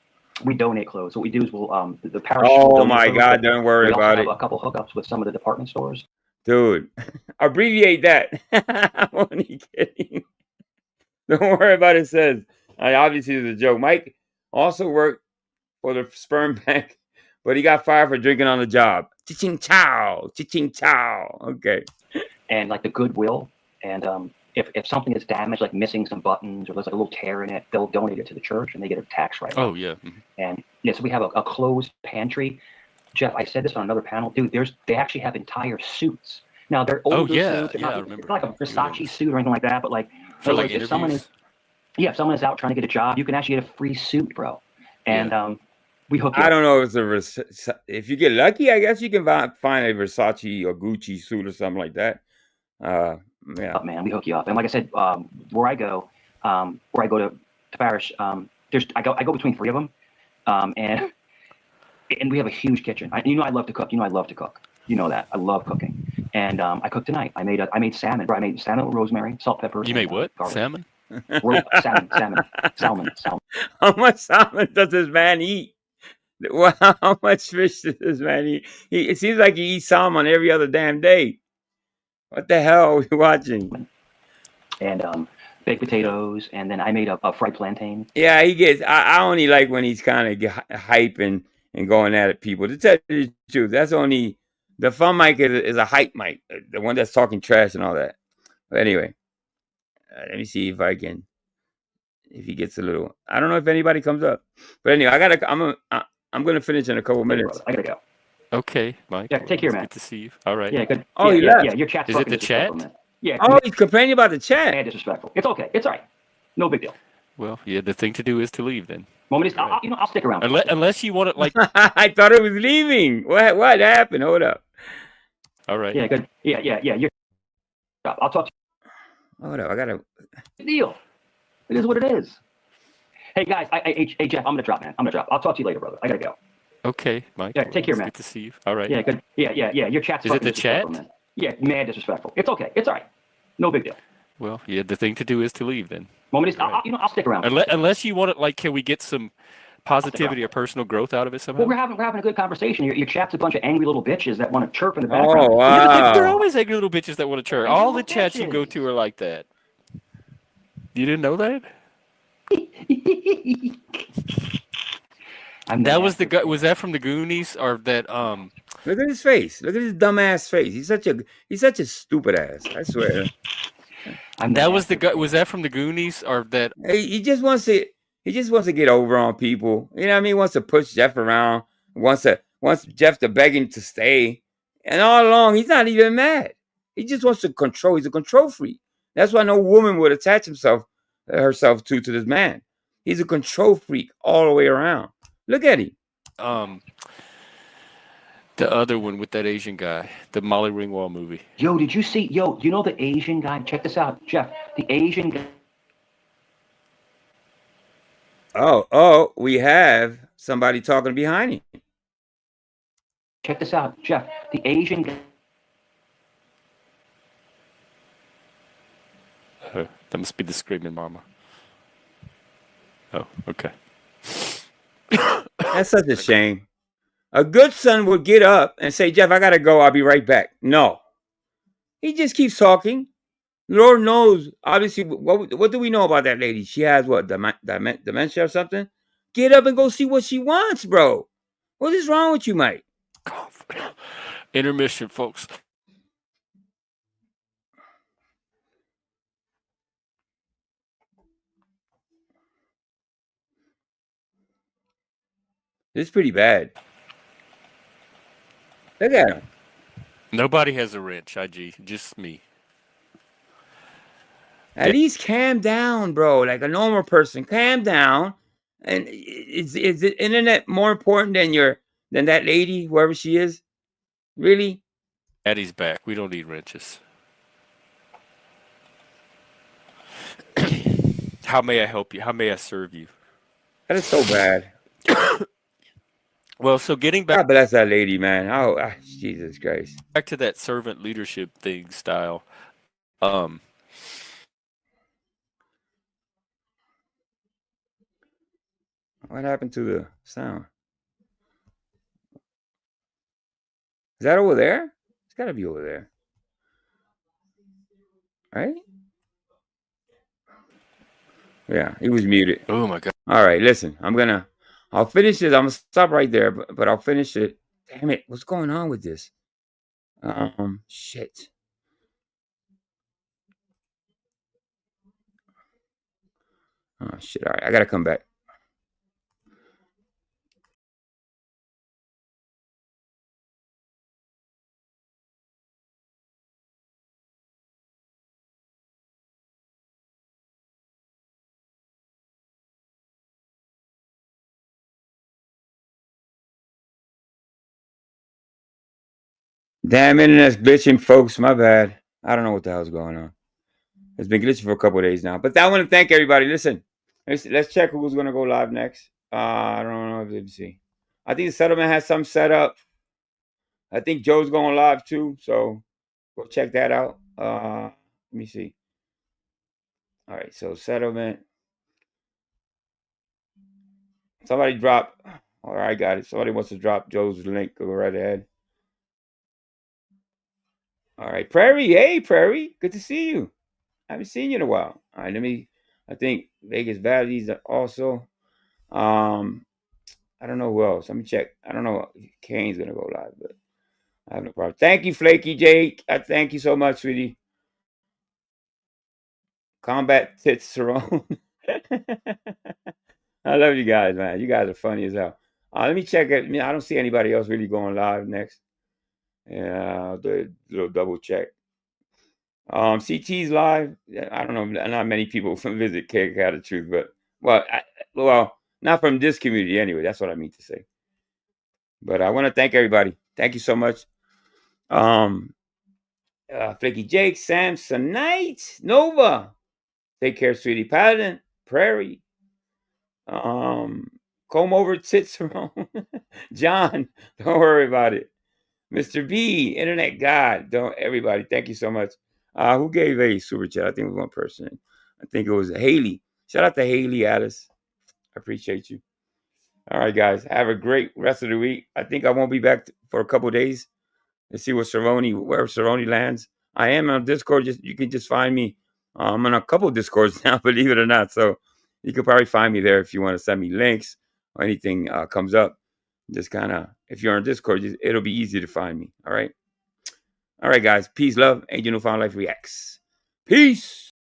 we donate clothes. What we do is we'll the parish.
Oh my God! Don't worry about it.
A couple hookups with some of the department stores.
Dude, abbreviate that. I'm only kidding. Don't worry about it. It says obviously it's a joke. Mike also worked for the sperm bank, but he got fired for drinking on the job. Cha-ching chow, cha-ching chow. Okay.
And like the Goodwill, and if something is damaged, like missing some buttons or there's like a little tear in it, they'll donate it to the church and they get a tax write-off.
Oh yeah. Mm-hmm.
And so we have a closed pantry. Jeff, I said this on another panel, dude. They actually have entire suits. Now they're older suits. They're
I remember.
It's not like a Versace suit or anything like that, but like if someone is out trying to get a job, you can actually get a free suit, bro. And we hook.
I don't know if you get lucky, I guess you can find a Versace or Gucci suit or something like that. Yeah,
man, we hook you up. And like I said, where I go to parish, I go between 3 of them, and we have a huge kitchen. I love to cook. I love to cook. You know that I love cooking. And I cooked tonight. I made salmon. Bro, I made salmon with rosemary, salt, pepper.
You made what? Garlic. Salmon?
Salmon.
How much salmon does this man eat? How much fish does this man eat? It seems like he eats salmon every other damn day. What the hell are we watching?
And baked potatoes, and then I made a fried plantain.
Yeah, he gets. I only like when he's kind of hyping and going at it. People, to tell you the truth, that's only the fun mic is a hype mic, the one that's talking trash and all that. But anyway, let me see if he gets a little. I don't know if anybody comes up, but anyway, I'm gonna finish in a couple minutes.
I gotta go.
Okay, Mike.
Yeah, take care, man.
Good to see you. All right.
Yeah, good.
Oh,
yeah, your chat's
is it the chat?
Yeah.
Oh, he's complaining about the chat.
Yeah, disrespectful. It's okay. It's all right. No big deal.
Well, yeah, the thing to do is to leave then.
I'll stick around.
Unless you want it like.
I thought it was leaving. What happened? Hold up.
All right.
Yeah, good. Yeah. I'll talk to
you. Hold up. I gotta.
Good deal. It is what it is. Hey guys, hey Jeff, I'm gonna drop, man. I'll talk to you later, brother. I gotta go.
Okay, Mike.
Yeah, take care, man.
Good to see you. All right.
Yeah, good. Yeah. Your chat's
is it the chat?
Man. Yeah, mad disrespectful. It's okay. It's all right. No big deal.
Well, yeah, the thing to do is to leave then.
I'll stick around.
Unless you want it, like, can we get some positivity or personal growth out of it somehow?
Well, we're having a good conversation. Your chat's a bunch of angry little bitches that want to chirp in the background.
Oh, wow.
Yeah, they're always angry little bitches that want to chirp. All the chats you go to are like that. You didn't know that? That was the guy. Was that from the Goonies or that?
Look at his face. Look at his dumb ass face. He's such a stupid ass. I swear.
That was the guy. Was that from the Goonies or that?
He just wants to get over on people. You know what I mean? He wants to push Jeff around. Wants Jeff to beg him to stay. And all along, he's not even mad. He just wants to control. He's a control freak. That's why no woman would attach herself to this man. He's a control freak all the way around. Look at him.
The other one with that Asian guy, the Molly Ringwald movie.
Yo, did you see? Yo, you know the Asian guy? Check this out, Jeff. The Asian guy.
Oh, we have somebody talking behind him.
Check this out, Jeff. The Asian guy.
That must be the screaming mama. Oh, okay.
That's such a shame. A good son would get up and say, Jeff, I got to go. I'll be right back. No. He just keeps talking. Lord knows, obviously, what do we know about that lady? She has what, dementia or something? Get up and go see what she wants, bro. What is wrong with you, Mike?
Intermission, folks.
It's pretty bad. Look at him.
Nobody has a wrench, IG. Just me.
At least calm down, bro. Like a normal person. Calm down. And is the internet more important than that lady, whoever she is? Really?
Daddy's back. We don't need wrenches. How may I help you? How may I serve you?
That is so bad.
Well, so getting back.
God bless that lady, man. Oh, Jesus Christ.
Back to that servant leadership thing style. What
happened to the sound? Is that over there? It's got to be over there. Right? Yeah, he was muted.
Oh, my God.
All right, listen. I'll finish it. I'm going to stop right there, but I'll finish it. Damn it. What's going on with this? Shit. Oh, shit. All right. I got to come back. Damn, internet's glitching, folks. My bad. I don't know what the hell's going on. It's been glitching for a couple of days now. But I want to thank everybody. Listen, let's check who's going to go live next. I don't know. Let me see. I think the settlement has some set up. I think Joe's going live too. So go check that out. Let me see. All right. So settlement. Somebody drop. All right, I got it. Somebody wants to drop Joe's link. Go right ahead. All right, Prairie. Hey, Prairie. Good to see you. I haven't seen you in a while. All right, I think Vegas Valley's also. I don't know who else. Let me check. I don't know if Kane's going to go live, but I have no problem. Thank you, Flaky Jake. I thank you so much, sweetie. Combat Tits Cerrone. I love you guys, man. You guys are funny as hell. Let me check it. I don't see anybody else really going live next. Yeah, I'll do a little double check. CT's live. I don't know. Not many people visit Cake Out of Truth, but well, not from this community anyway. That's what I mean to say. But I want to thank everybody. Thank you so much. Flaky Jake, Samsonite, Nova. Take care, sweetie. Paladin, Prairie. Comb over tits around. John, don't worry about it. Mr. B, Internet God. Everybody, thank you so much. Who gave a super chat? I think it was one person. I think it was Haley. Shout out to Haley Alice. I appreciate you. All right, guys. Have a great rest of the week. I think I won't be back for a couple of days. Let's see where Cerrone lands. I am on Discord. You can just find me. I'm on a couple of Discords now, believe it or not. So you can probably find me there if you want to send me links or anything comes up. Just kind of, if you're on Discord, it'll be easy to find me. All right. All right, guys. Peace, love. AngelNFLReacts. Peace.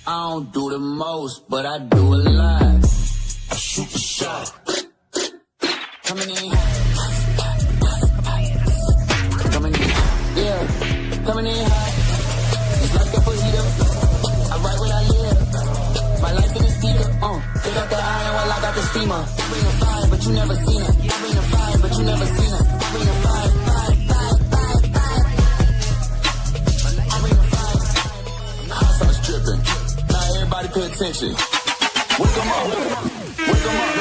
I don't do the most, but I do a lot. I shoot the shot. Coming in. Coming in. Yeah. Coming in hot. Just like a fajita. I write what I live. My life in the speaker. Pick up the iron while I got the steamer. I bring a fire, but you never seen it. I bring a fire, but you never seen it. I bring a fire, fire, fire, fire, fire. I bring a fire. Now I start stripping. Now everybody pay attention. Wake 'em up, wake 'em up, wake 'em up.